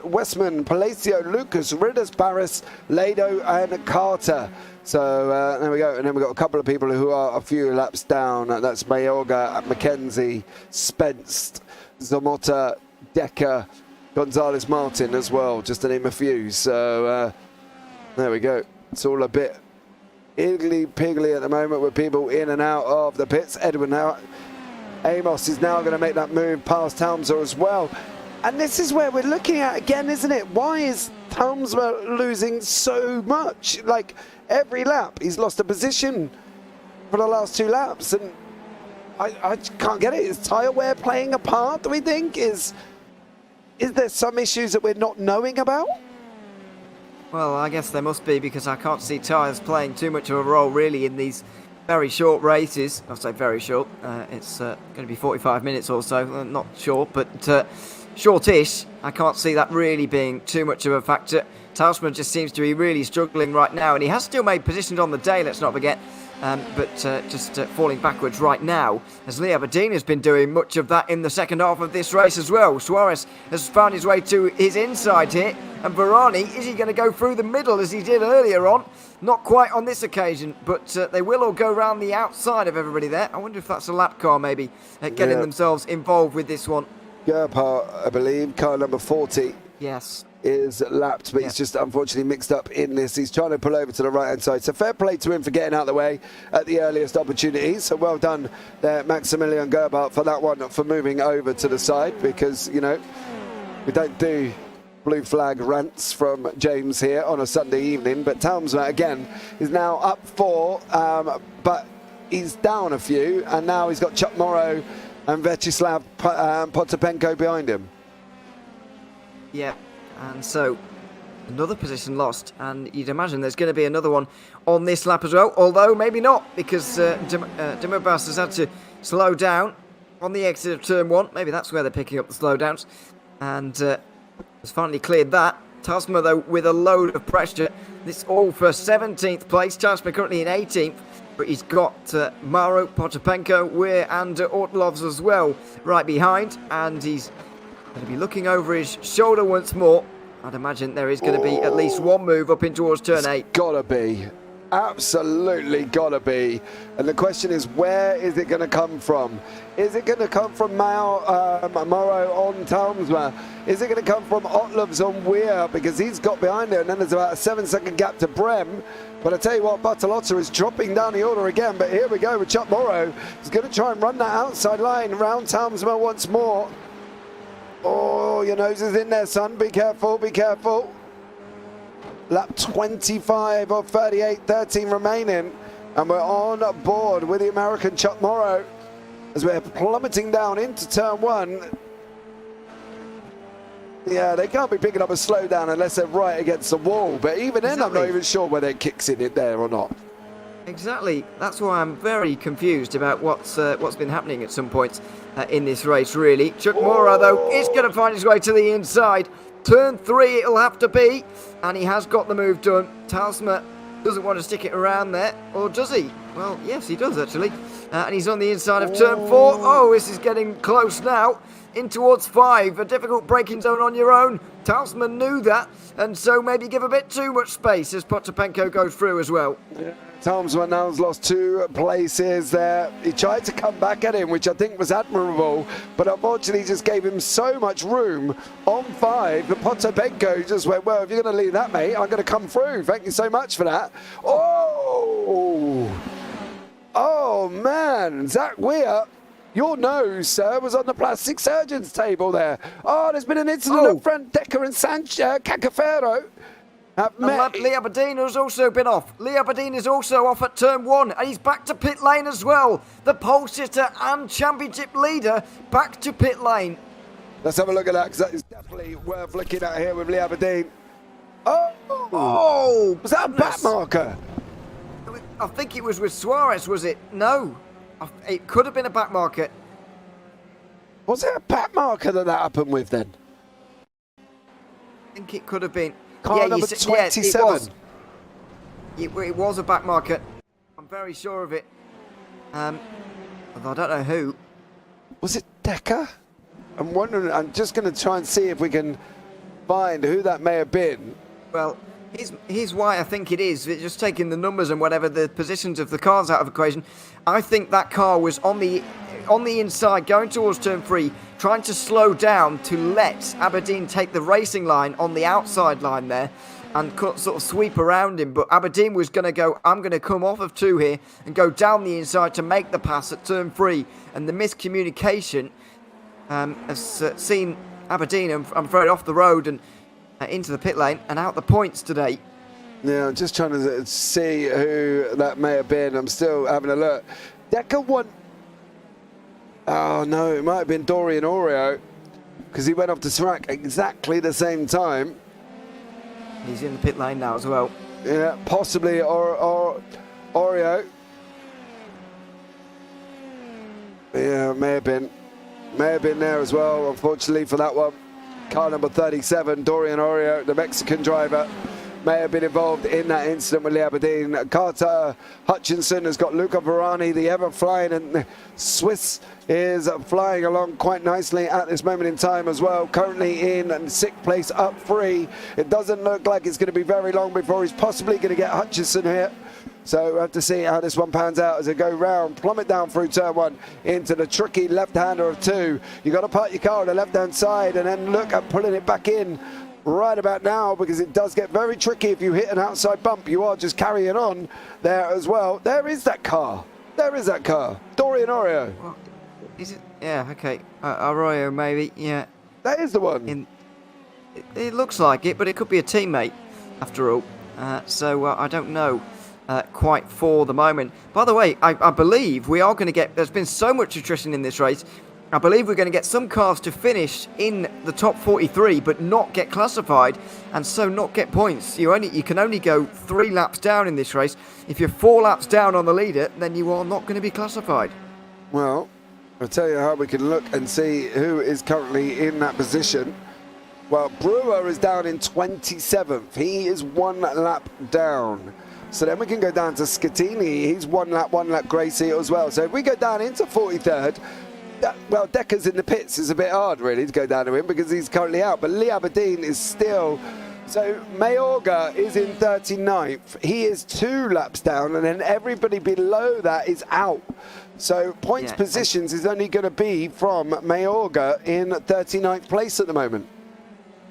Westman, Palacio, Lucas, Ridders, Barris, Lado and Carter. So there we go. And then we've got a couple of people who are a few laps down. That's Mayorga, McKenzie, Spence, Zamota, Decker, Gonzalez Martin as well, just to name a few. So there we go. It's all a bit higgly-piggly at the moment with people in and out of the pits. Edwin now, Amos is now going to make that move past Talmsma as well. And this is where we're looking at again, isn't it? Why is Talmsma losing so much? Like, every lap, he's lost a position for the last 2 laps. And I can't get it. Is tyre wear playing a part, do we think? Is there some issues that we're not knowing about? Well, I guess there must be, because I can't see tyres playing too much of a role really in these very short races. I'll say very short. It's going to be 45 minutes or so. Not short, but shortish. I can't see that really being too much of a factor. Talmsma just seems to be really struggling right now, and he has still made positions on the day, let's not forget. But just falling backwards right now, as Lee Aberdeen has been doing much of that in the second half of this race as well. Suarez has found his way to his inside here, and Varani, is he going to go through the middle as he did earlier on? Not quite on this occasion, but they will all go round the outside of everybody there. I wonder if that's a lap car maybe getting themselves involved with this one. Gerhardt, I believe, car number 40, Yes. Is lapped, but he's just unfortunately mixed up in this. He's trying to pull over to the right-hand side. So fair play to him for getting out of the way at the earliest opportunity. So well done there, Maximilian Gerbart, for that one, for moving over to the side, because, you know, we don't do blue flag rants from James here on a Sunday evening. But Talmsma, again, is now up 4, but he's down a few, and now he's got Chuck Morrow and Vyacheslav Potapenko behind him. Yeah. And so, another position lost, and you'd imagine there's going to be another one on this lap as well, although maybe not, because Dimobas has had to slow down on the exit of turn 1. Maybe that's where they're picking up the slowdowns, and has finally cleared that. Tasma, though, with a load of pressure. This all for 17th place. Tasma currently in 18th, but he's got Maro, Potapenko, Weir and Ortlovs as well right behind, and he's going to be looking over his shoulder once more. I'd imagine there is going to be at least one move up in towards turn 8. Gotta be. Absolutely gotta be. And the question is, where is it going to come from? Is it going to come from Morrow on Talmsma? Is it going to come from Otlovs on Weir? Because he's got behind it, and then there's about a 7-second gap to Brem. But I tell you what, Bartolotta is dropping down the order again. But here we go with Chuck Morrow. He's going to try and run that outside line round Talmsma once more. Oh, your nose is in there, son. Be careful, be careful. Lap 25 of 38, 13 remaining. And we're on board with the American Chuck Morrow as we're plummeting down into turn 1. Yeah, they can't be picking up a slowdown unless they're right against the wall. But even then, I'm not even sure whether it kicks in it there or not. Exactly. That's why I'm very confused about what's been happening at some points in this race, really. Chuck Morrow, though, is going to find his way to the inside. Turn 3 it'll have to be, and he has got the move done. Talsma doesn't want to stick it around there, or does he? Well, yes, he does, actually. And he's on the inside of turn 4. Oh, this is getting close now. In towards 5, a difficult braking zone on your own. Talsma knew that, and so maybe give a bit too much space as Potapenko goes through as well. Yeah. Talmsma now's lost 2 places there. He tried to come back at him, which I think was admirable, but unfortunately just gave him so much room on 5 that Potapenko just went, well, if you're going to leave that, mate, I'm going to come through. Thank you so much for that. Oh, man. Zach Weir, your nose, sir, was on the plastic surgeon's table there. Oh, there's been an incident at front. Decker and Cacafero. Lee Aberdeen has also been off. Lee Aberdeen is also off at turn 1, and he's back to pit lane as well. The pole sitter and championship leader back to pit lane. Let's have a look at that, because that is definitely worth looking at here with Lee Aberdeen. Was that a back marker? I think it was with Suarez, was it? No. It could have been a back marker. Was it a back marker that happened with then? I think it could have been. Car number 27. It was a back marker. I'm very sure of it. Although I don't know who. Was it Decker? I'm wondering. I'm just going to try and see if we can find who that may have been. Well, here's why I think it is. It's just taking the numbers and whatever, the positions of the cars out of equation. I think that car was on the inside, going towards turn 3, trying to slow down to let Aberdeen take the racing line on the outside line there and sort of sweep around him. But Aberdeen was going to go, I'm going to come off of 2 here and go down the inside to make the pass at turn 3. And the miscommunication has seen Aberdeen, I'm afraid, off the road and into the pit lane and out the points today. Yeah, I'm just trying to see who that may have been. I'm still having a look. Decker won. Oh no, it might have been Dorian Oreo, because he went off to Sirac exactly the same time. He's in the pit lane now as well. Yeah, possibly Oreo. Yeah, may have been there as well, unfortunately, for that one. Car number 37, Dorian Oreo, the Mexican driver, may have been involved in that incident with Lee Aberdeen. Carter Hutchinson has got Luca Varani, the ever-flying, and Swiss is flying along quite nicely at this moment in time as well. Currently in 6th place, up 3. It doesn't look like it's going to be very long before he's possibly going to get Hutchinson here. So we'll have to see how this one pans out as it go round, plummet down through turn 1 into the tricky left-hander of 2. You've got to park your car on the left-hand side and then look at pulling it back in right about now, because it does get very tricky if you hit an outside bump. You are just carrying on there as well. There is that car. There is that car. Dorian Oreo. Well, is it? Yeah, okay. Arroyo, maybe. Yeah. That is the one. It looks like it, but it could be a teammate, after all. So I don't know quite for the moment. By the way, I believe we are going to get... There's been so much attrition in this race. I believe we're going to get some cars to finish in the top 43, but not get classified, and so not get points. You can only go 3 laps down in this race. If you're 4 laps down on the leader, then you are not going to be classified. Well, I'll tell you how we can look and see who is currently in that position. Well, Brewer is down in 27th. He is 1 lap down. So then we can go down to Scattini. He's 1 lap Gracie as well. So if we go down into 43rd, well, Decker's in the pits is a bit hard, really, to go down to him because he's currently out. But Lee Aberdeen is still... So Mayorga is in 39th. He is 2 laps down, and then everybody below that is out. So points positions is only going to be from Mayorga in 39th place at the moment.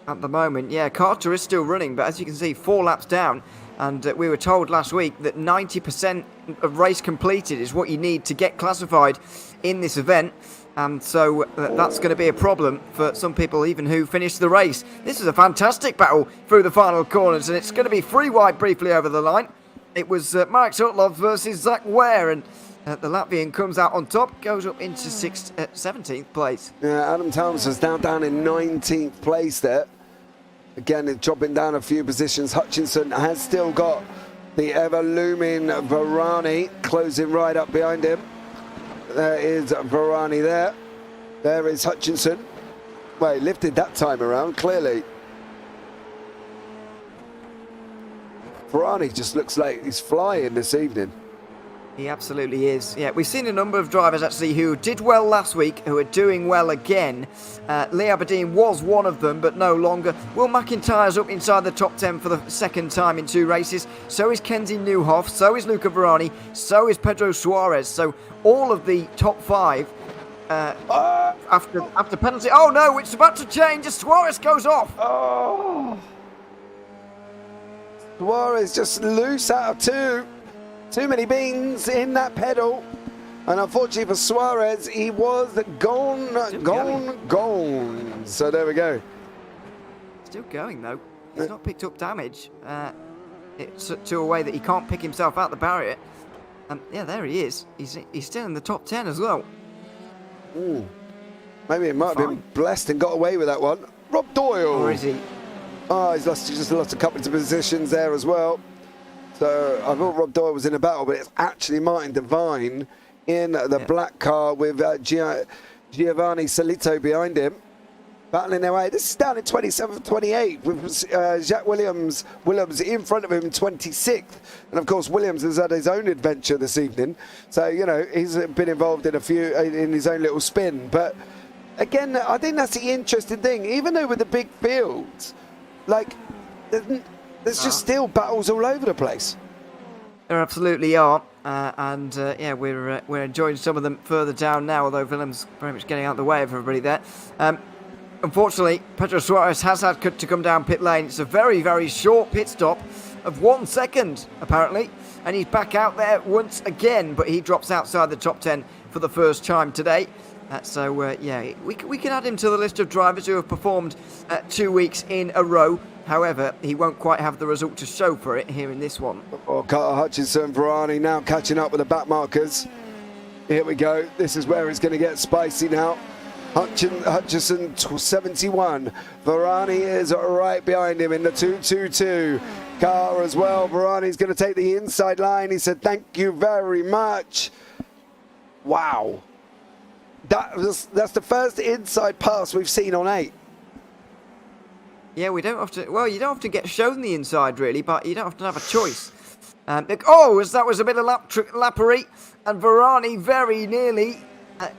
At the moment, yeah. Carter is still running, but as you can see, 4 laps down. And we were told last week that 90% of race completed is what you need to get classified in this event. And so that's going to be a problem for some people even who finished the race. This is a fantastic battle through the final corners, and it's going to be free wide briefly over the line. It was Marek Sutlov versus Zach Ware, and the Latvian comes out on top, goes up into 17th place. Yeah, Adam Townsend's down in 19th place there. Again, it's dropping down a few positions. Hutchinson has still got the ever-looming Varani closing right up behind him. There is Varani there. There is Hutchinson. Well, he lifted that time around, clearly. Varani just looks like he's flying this evening. He absolutely is. Yeah, we've seen a number of drivers actually who did well last week, who are doing well again. Lee Aberdeen was one of them, but no longer. Will McIntyre's up inside the top 10 for the 2nd time in 2 races. So is Kenzie Newhoff. So is Luca Varani. So is Pedro Suarez. So all of the top 5 after penalty. Oh no, it's about to change as Suarez goes off. Oh, Suarez just loose out of 2. Too many beans in that pedal, and unfortunately for Suarez, he was gone. So there we go. Still going though. He's not picked up damage. It's to a way that he can't pick himself out the barrier. Yeah, there he is. He's still in the top 10 as well. Ooh. Maybe he might have been blessed and got away with that one. Rob Doyle. Or is he? Oh, he's just lost a couple of positions there as well. So I thought Rob Doyle was in a battle, but it's actually Martin Devine in the black car with Giovanni Solito behind him, battling their way. This is down in 27th, 28th with Jacques Williams in front of him in 26th. And of course, Williams has had his own adventure this evening. So, you know, he's been involved in a few, in his own little spin. But again, I think that's the interesting thing. Even though with the big fields, like, there's just still battles all over the place. There absolutely are, yeah, we're enjoying some of them further down now. Although Williams very much getting out of the way of everybody there. Unfortunately, Pedro Suarez has had to come down pit lane. It's a very, very short pit stop of 1 second apparently, and he's back out there once again. But he drops outside the top 10 for the first time today. Yeah, we can add him to the list of drivers who have performed 2 weeks in a row. However, he won't quite have the result to show for it here in this one. Oh, Carter Hutchinson, Varani now catching up with the back markers. Here we go. This is where it's going to get spicy now. Hutchinson 71. Varani is right behind him in the 222 car as well. Varani's going to take the inside line. He said, "Thank you very much." Wow. That's the first inside pass we've seen on 8. Yeah, we don't have to. Well, you don't have to get shown the inside really, but you don't have to have a choice. That was a bit of lappery, and Varani very nearly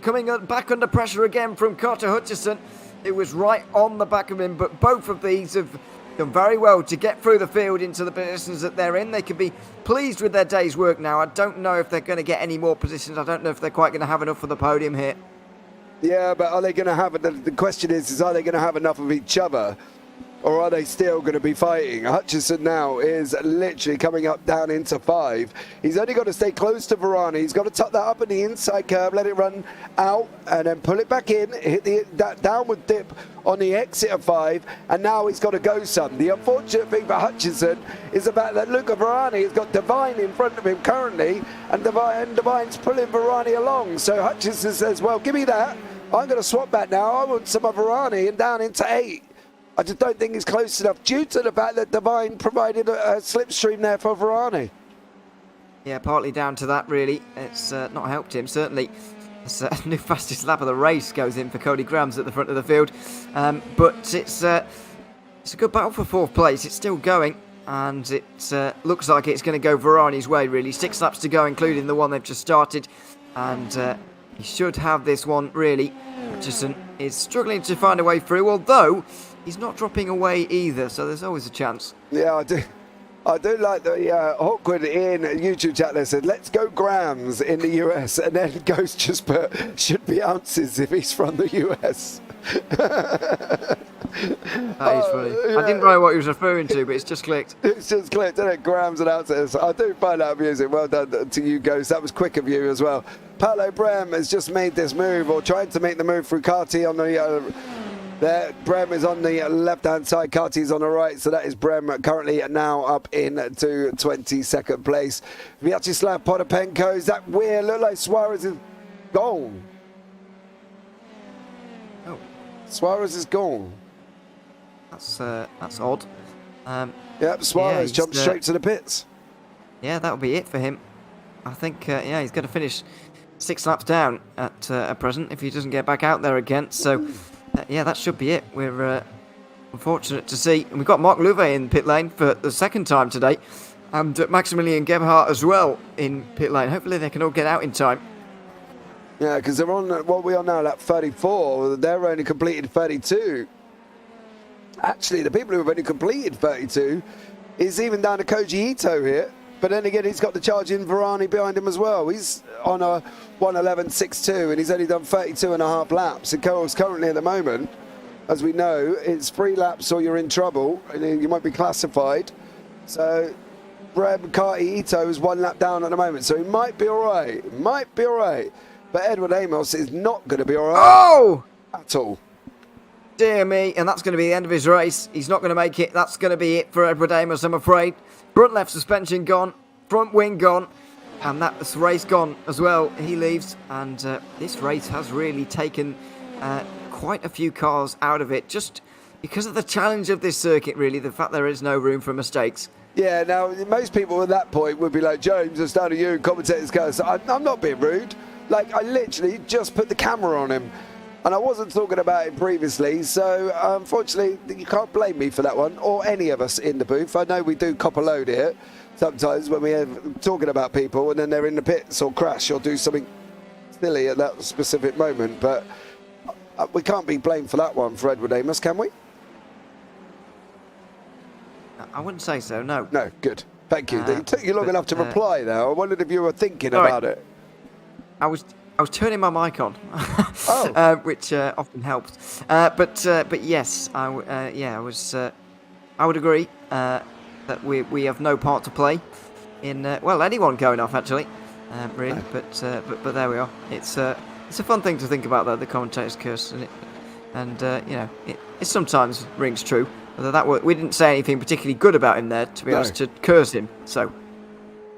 coming back under pressure again from Carter Hutchison. It was right on the back of him, but both of these have done very well to get through the field into the positions that they're in. They can be pleased with their day's work now. I don't know if they're going to get any more positions. I don't know if they're quite going to have enough for the podium here. Yeah, but are they going to have it? The question is are they going to have enough of each other? or are they still going to be fighting? Hutchison now is literally coming up down into 5. He's only got to stay close to Varane. He's got to tuck that up in the inside curve, let it run out, and then pull it back in, hit that downward dip on the exit of 5, and now he's got to go some. The unfortunate thing for Hutchison is the fact that Luca Varane has got Divine in front of him currently, and Divine's pulling Varane along. So Hutchison says, well, give me that. I'm going to swap back now. I want some of Varane and down into 8. I just don't think he's close enough due to the fact that Divine provided a slipstream there for Varane. Yeah, partly down to that, really. It's not helped him, certainly. This new fastest lap of the race goes in for Cody Grams at the front of the field. But it's a good battle for 4th place. It's still going, and it looks like it's going to go Varane's way, really. 6 laps to go, including the one they've just started. And he should have this one, really. Hutchison is struggling to find a way through, although he's not dropping away either, so there's always a chance. Yeah, I do like the Hawkwood in YouTube chat there said, let's go grams in the US, and then Ghost just put, should be ounces if he's from the US. That is funny. Yeah. I didn't know what he was referring to, but it's just clicked. It's just clicked, isn't it? Grams and ounces. I do find that amusing. Well done to you, Ghost. That was quick of you as well. Paolo Brem has just made this move, or trying to make the move through Carty on the... There, Brem is on the left-hand side, Carty's on the right, so that is Brem currently now up into 22nd place. Vyacheslav Potapenko, is that weird? Look like Suarez is gone. Oh. Suarez is gone. That's odd. Yep, Suarez jumped straight to the pits. Yeah, that'll be it for him. I think, he's going to finish 6 laps down at present if he doesn't get back out there again, so... yeah, that should be it. We're unfortunate to see. And we've got Mark Louvet in pit lane for the 2nd time today. And Maximilian Gebhardt as well in pit lane. Hopefully they can all get out in time. Yeah, because they're on what we are now, lap 34. They're only completed 32. Actually, the people who have only completed 32 is even down to Koji Ito here. But then again, he's got the charging Varane behind him as well. He's on a 1:11.62 and he's only done 32.5 laps. Of course, currently at the moment, as we know, it's 3 laps or you're in trouble and you might be classified. So, Brem Carty Ito is 1 lap down at the moment. So he might be all right. Might be all right. But Edward Amos is not going to be all right. Oh! At all. Dear me. And that's going to be the end of his race. He's not going to make it. That's going to be it for Edward Amos, I'm afraid. Front left suspension gone, front wing gone, and that's race gone as well. He leaves, and this race has really taken quite a few cars out of it, just because of the challenge of this circuit, really, the fact there is no room for mistakes. Yeah, now, most people at that point would be like, James, it's down to you, commentators go. So I'm not being rude. Like, I literally just put the camera on him. And I wasn't talking about it previously, so unfortunately you can't blame me for that one, or any of us in the booth. I know we do cop a load here sometimes when we're talking about people and then they're in the pits or crash or do something silly at that specific moment, but we can't be blamed for that one for Edward Amos, can we? I wouldn't say so, no. No, good. Thank you. It took you long enough to reply there. I wondered if you were thinking about it. I was turning my mic on, which often helps. But yes, I would agree that we have no part to play in anyone going off actually, really. No. But there we are. It's a fun thing to think about though, the commentator's curse, and it sometimes rings true. Although we didn't say anything particularly good about him there, to be honest, to curse him. So.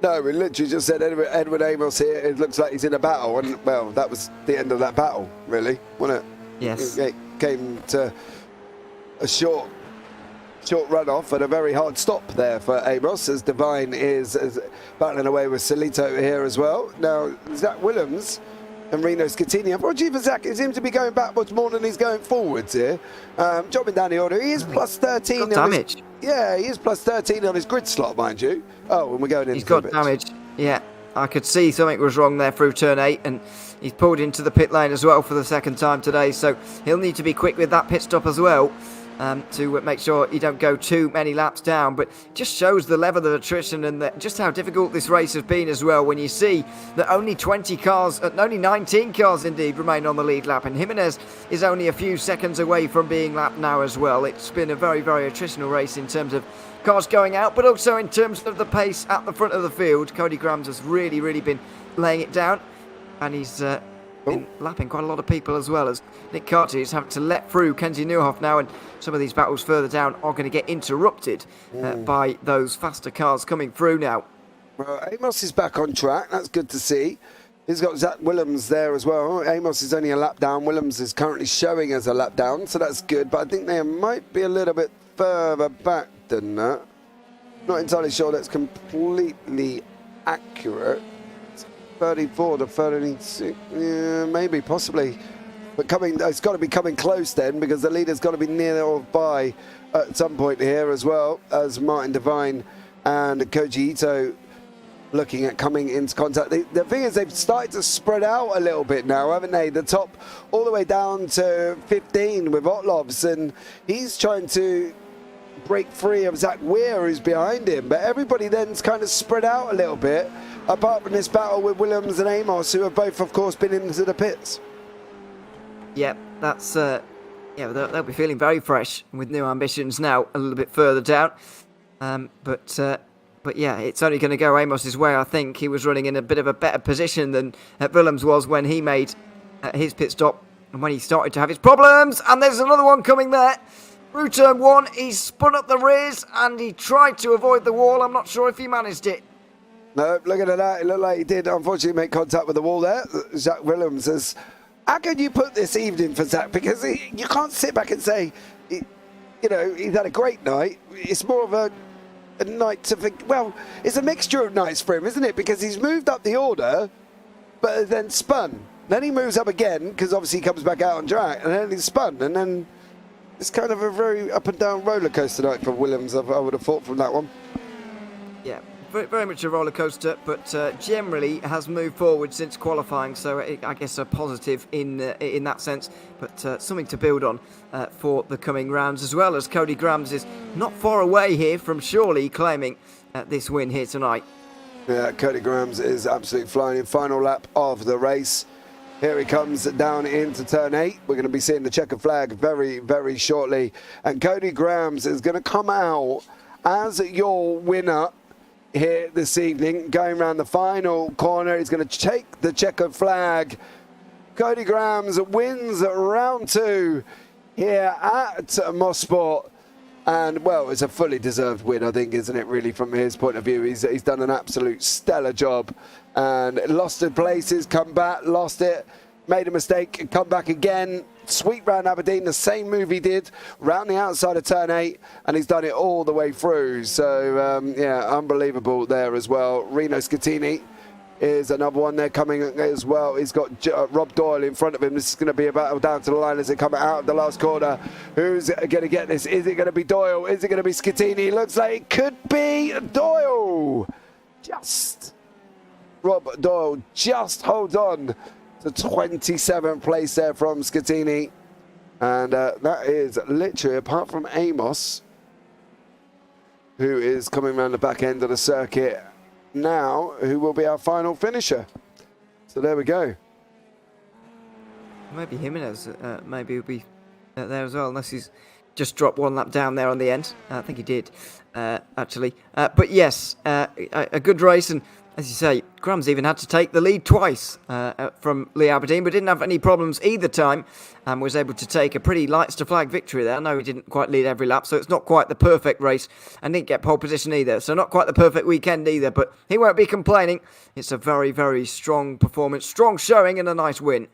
No, we literally just said Edward Amos here. It looks like he's in a battle, and well, that was the end of that battle, really, wasn't it? Yes. It came to a short runoff and a very hard stop there for Amos, as Divine is battling away with Solito here as well. Now, Zach Willems and Reno Scatini. Unfortunately for Zach, it seems to be going backwards more than he's going forwards here. Dropping down the order. He is plus 13. Got damage. He is plus 13 on his grid slot, mind you. Oh, and we're going in. He's got damage. Yeah, I could see something was wrong there through turn 8, and he's pulled into the pit lane as well for the 2nd time today, so he'll need to be quick with that pit stop as well. to make sure you don't go too many laps down, but just shows the level of attrition and just how difficult this race has been as well, when you see that only 19 cars indeed remain on the lead lap, and Jimenez is only a few seconds away from being lapped now as well. It's been a very, very attritional race in terms of cars going out, but also in terms of the pace at the front of the field. Cody Grams has really, really been laying it down, and he's been lapping quite a lot of people as well, as Nick Carty is having to let through Kenzie Neuhoff now, and some of these battles further down are going to get interrupted by those faster cars coming through now. Well, Amos is back on track. That's good to see. He's got Zach Willems there as well. Amos is only a lap down. Willems is currently showing as a lap down, so that's good. But I think they might be a little bit further back than that. Not entirely sure that's completely accurate. 34 to 36, yeah, maybe, possibly. But it's got to be coming close then, because the leader's got to be near or by at some point here as well, as Martin Devine and Koji Ito looking at coming into contact. The thing is, they've started to spread out a little bit now, haven't they? The top all the way down to 15 with Otlovs, and he's trying to break free of Zach Weir, who's behind him. But everybody then's kind of spread out a little bit, apart from this battle with Williams and Amos, who have both, of course, been into the pits. Yeah, that's they'll be feeling very fresh with new ambitions now, a little bit further down. But yeah, it's only going to go Amos's way. I think he was running in a bit of a better position than Willems was when he made his pit stop and when he started to have his problems. And there's another one coming there. Through turn one, he spun up the rears and he tried to avoid the wall. I'm not sure if he managed it. No, looking at that, it looked like he did unfortunately make contact with the wall there. Zach Willems says, how can you put this evening for Zach? Because you can't sit back and say, he's had a great night. It's more of a night to think. Well, it's a mixture of nights for him, isn't it? Because he's moved up the order, but then spun. Then he moves up again, because obviously he comes back out on track, and then he's spun. And then it's kind of a very up and down roller coaster night for Williams, I would have thought, from that one. Yeah, very much a roller coaster, but generally has moved forward since qualifying, so I guess a positive in that sense, but something to build on for the coming rounds, as well as Cody Grams is not far away here from surely claiming this win here tonight. Yeah, Cody Grams is absolutely flying in. Final lap of the race. Here he comes down into turn 8. We're going to be seeing the checker flag very, very shortly. And Cody Grams is going to come out as your winner here this evening, going around the final corner. He's going to take the checkered flag. Cody Grams wins round 2 here at Motorsport, and well, it's a fully deserved win, I think, isn't it, really, from his point of view. He's done an absolute stellar job, and lost in places, come back, lost it, made a mistake, come back again. Sweep round Aberdeen, the same move he did round the outside of turn 8, and he's done it all the way through. So, yeah, unbelievable there as well. Rino Scattini is another one there coming as well. He's got Rob Doyle in front of him. This is going to be a battle down to the line as they come out of the last corner. Who's going to get this? Is it going to be Doyle? Is it going to be Scattini? Looks like it could be Doyle. Rob Doyle just holds on to 27th place there from Scattini. And that is literally, apart from Amos, who is coming around the back end of the circuit now, who will be our final finisher. So there we go. Maybe Jimenez maybe will be there as well, unless he's just dropped one lap down there on the end. I think he did, actually. But yes, a good race, and as you say, Grams even had to take the lead twice from Lee Aberdeen, but didn't have any problems either time, and was able to take a pretty lights to flag victory there. I know he didn't quite lead every lap, so it's not quite the perfect race, and didn't get pole position either, so not quite the perfect weekend either, but he won't be complaining. It's a very, very strong performance, strong showing, and a nice win.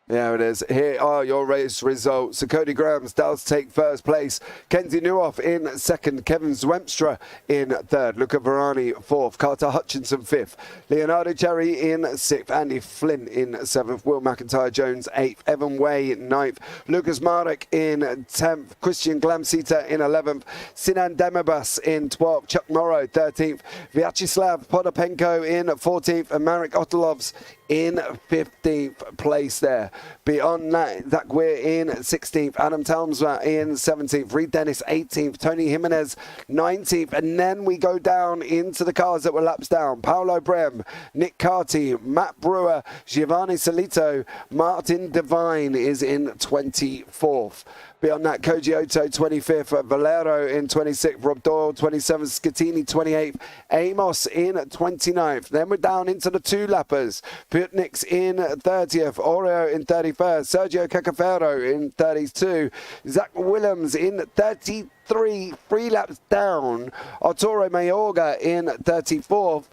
Yeah, it is. Here are your race results. So Cody Grams does take first place. Kenzie Neuhoff in second. Kevin Zwemstra in third. Luca Varani fourth. Carter Hutchinson fifth. Leonardo Cherry in sixth. Andy Flynn in seventh. Will McIntyre-Jones eighth. Evan Way ninth. Lucas Marek in 10th. Christian Glamsita in 11th. Sinan Demabas in 12th. Chuck Morrow 13th. Vyacheslav Podopenko in 14th. And Marek Otolovs in 15th place there. Beyond that, Zach Weir in 16th, Adam Talmsma in 17th, Reed Dennis 18th, Tony Jimenez 19th, and then we go down into the cars that were laps down. Paolo Brem, Nick Carty, Matt Brewer, Giovanni Solito, Martin Devine is in 24th. Beyond that, Koji Oto 25th, Valero in 26th, Rob Doyle 27th, Scatini 28th, Amos in 29th. Then we're down into the two-lappers. Putniks in 30th, Oreo in 31st, Sergio Cacafero in 32, Zach Willems in 33, 3 laps down, Arturo Mayorga in 34th.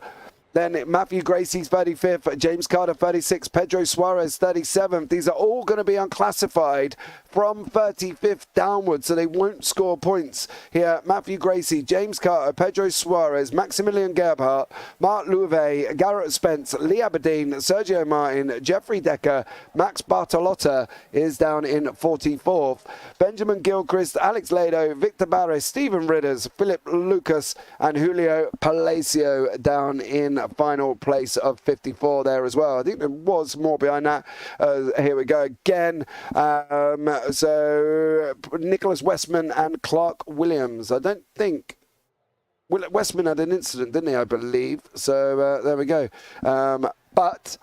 Then Matthew Gracie's 35th, James Carter 36th, Pedro Suarez 37th. These are all going to be unclassified from 35th downwards, so they won't score points here. Matthew Gracie, James Carter, Pedro Suarez, Maximilian Gerhardt, Mark Louvet, Garrett Spence, Lee Aberdeen, Sergio Martin, Jeffrey Decker, Max Bartolotta is down in 44th. Benjamin Gilchrist, Alex Lado, Victor Barres, Stephen Ridders, Philip Lucas, and Julio Palacio down in final place of 54 there as well. I think there was more behind that. Here we go again. So Nicholas Westman and Clark Williams. I don't think Westman had an incident, didn't he? I believe. So there we go. But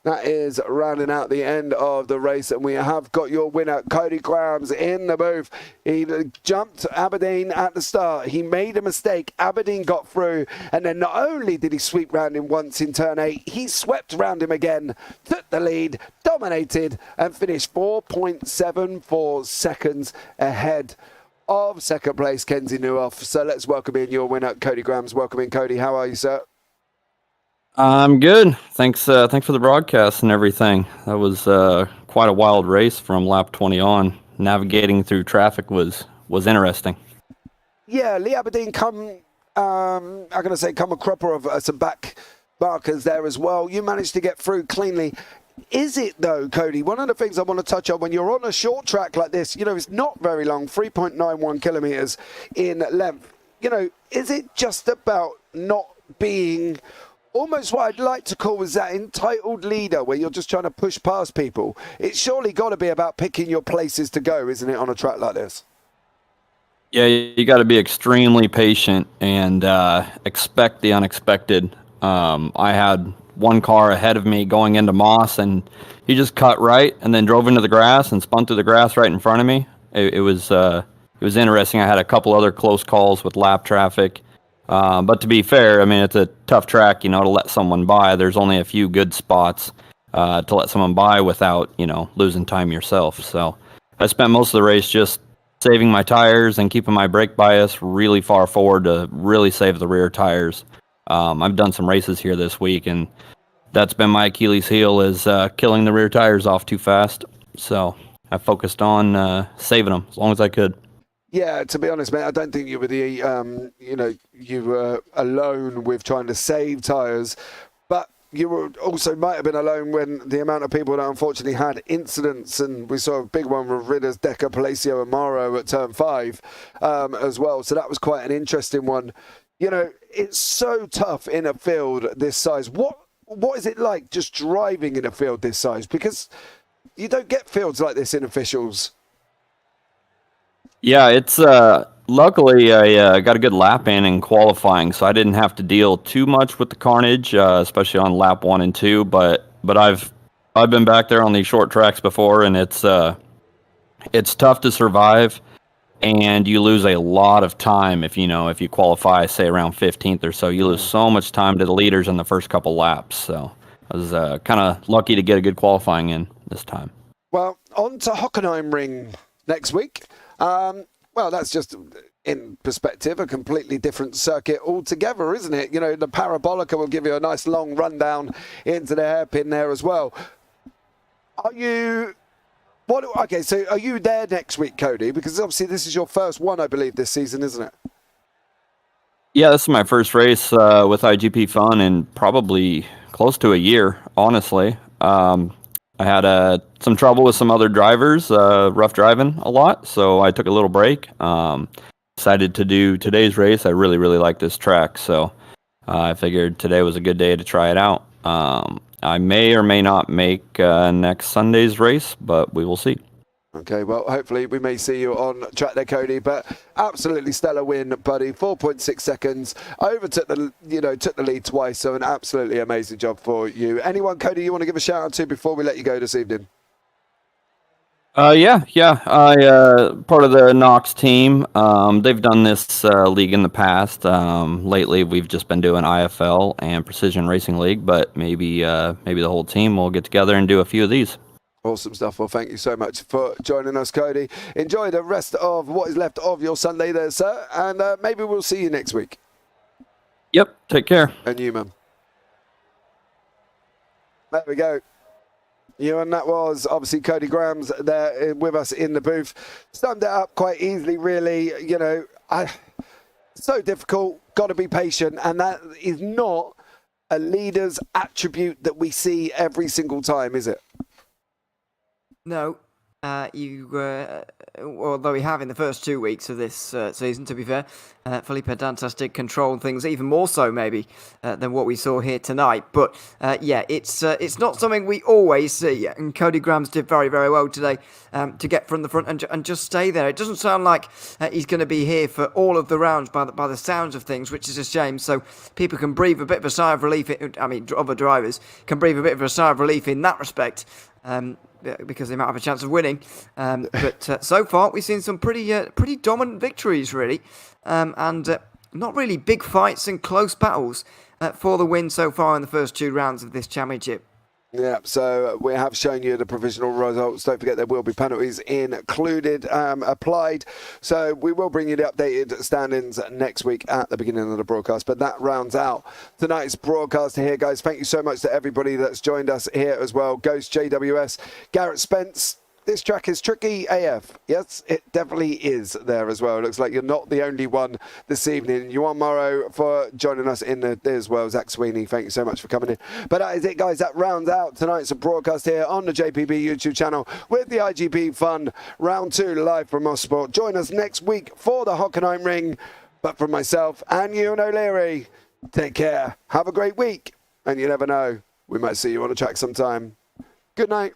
that is rounding out the end of the race, and we have got your winner, Cody Grahams, in the booth. He jumped Aberdeen at the start. He made a mistake. Aberdeen got through, and then not only did he sweep round him once in turn 8, he swept round him again, took the lead, dominated, and finished 4.74 seconds ahead of second place, Kenzie Newhoff. So let's welcome in your winner, Cody Grahams. Welcome in, Cody. How are you, sir? I'm good. Thanks for the broadcast and everything. That was quite a wild race from lap 20 on. Navigating through traffic was interesting. Yeah, Lee Aberdeen come a cropper of some back markers there as well. You managed to get through cleanly. Is it though, Cody? One of the things I want to touch on when you're on a short track like this, it's not very long, 3.91 kilometers in length. Is it just about not being almost what I'd like to call is that entitled leader where you're just trying to push past people? It's surely got to be about picking your places to go, isn't it, on a track like this? Yeah, you got to be extremely patient and expect the unexpected. I had one car ahead of me going into Moss, and he just cut right and then drove into the grass and spun through the grass right in front of me. It was interesting. I had a couple other close calls with lap traffic. But to be fair, I mean, it's a tough track, to let someone by. There's only a few good spots to let someone by without, losing time yourself. So I spent most of the race just saving my tires and keeping my brake bias really far forward to really save the rear tires. I've done some races here this week, and that's been my Achilles heel is killing the rear tires off too fast. So I focused on saving them as long as I could. Yeah, to be honest, mate, I don't think you were you were alone with trying to save tyres, but you were also might have been alone when the amount of people that unfortunately had incidents, and we saw a big one with Ridders, Decker, Palacio, and Morrow at turn 5 as well. So that was quite an interesting one. It's so tough in a field this size. What is it like just driving in a field this size? Because you don't get fields like this in officials. Yeah, it's luckily I got a good lap in qualifying, so I didn't have to deal too much with the carnage, especially on lap 1 and 2. But I've been back there on these short tracks before, and it's tough to survive, and you lose a lot of time if you qualify, say around 15th or so. You lose so much time to the leaders in the first couple laps. So I was kind of lucky to get a good qualifying in this time. Well, on to Hockenheimring next week. Well, that's just, in perspective, a completely different circuit altogether, isn't it? The Parabolica will give you a nice long rundown into the hairpin there as well. Are you there next week, Cody? Because obviously this is your first one, I believe, this season, isn't it? Yeah, this is my first race with iGPFun in probably close to a year, honestly. I had some trouble with some other drivers, rough driving a lot, so I took a little break. Decided to do today's race. I really, really like this track, so I figured today was a good day to try it out. I may or may not make next Sunday's race, but we will see. Okay, well, hopefully we may see you on track there, Cody. But absolutely stellar win, buddy. 4.6 seconds. Overtook took the lead twice. So an absolutely amazing job for you. Anyone, Cody, you want to give a shout out to before we let you go this evening? Yeah. I part of the Knox team. They've done this league in the past. Lately, we've just been doing IFL and Precision Racing League, but maybe the whole team will get together and do a few of these. Awesome stuff. Well, thank you so much for joining us, Cody. Enjoy the rest of what is left of your Sunday there, sir, and maybe we'll see you next week. Yep. Take care. And you, man. There we go. And that was obviously Cody Grams there with us in the booth. Summed it up quite easily, really. So difficult, got to be patient, and that is not a leader's attribute that we see every single time, is it? No, although we have in the first 2 weeks of this season, to be fair, Felipe Dantas did control things even more so maybe than what we saw here tonight. But yeah, it's not something we always see, and Cody Grams did very, very well today to get from the front and just stay there. It doesn't sound like he's going to be here for all of the rounds by the sounds of things, which is a shame. So people can breathe a bit of a sigh of relief. Other drivers can breathe a bit of a sigh of relief in that respect. Because they might have a chance of winning. But so far, we've seen some pretty dominant victories, really. And not really big fights and close battles for the win so far in the first 2 rounds of this championship. Yeah, so we have shown you the provisional results. Don't forget there will be penalties included, applied. So we will bring you the updated standings next week at the beginning of the broadcast. But that rounds out tonight's broadcast here, guys. Thank you so much to everybody that's joined us here as well. Ghost, JWS, Garrett Spence. This track is tricky AF. Yes, it definitely is there as well. It looks like you're not the only one this evening. Yuan Morrow for joining us in there as well. Zach Sweeney, thank you so much for coming in. But that is it, guys. That rounds out tonight's broadcast here on the JPB YouTube channel with the iGPFun Round 2 live from Motorsport. Join us next week for the Hockenheim Ring. But from myself and Ewan O'Leary, take care. Have a great week. And you never know, we might see you on the track sometime. Good night.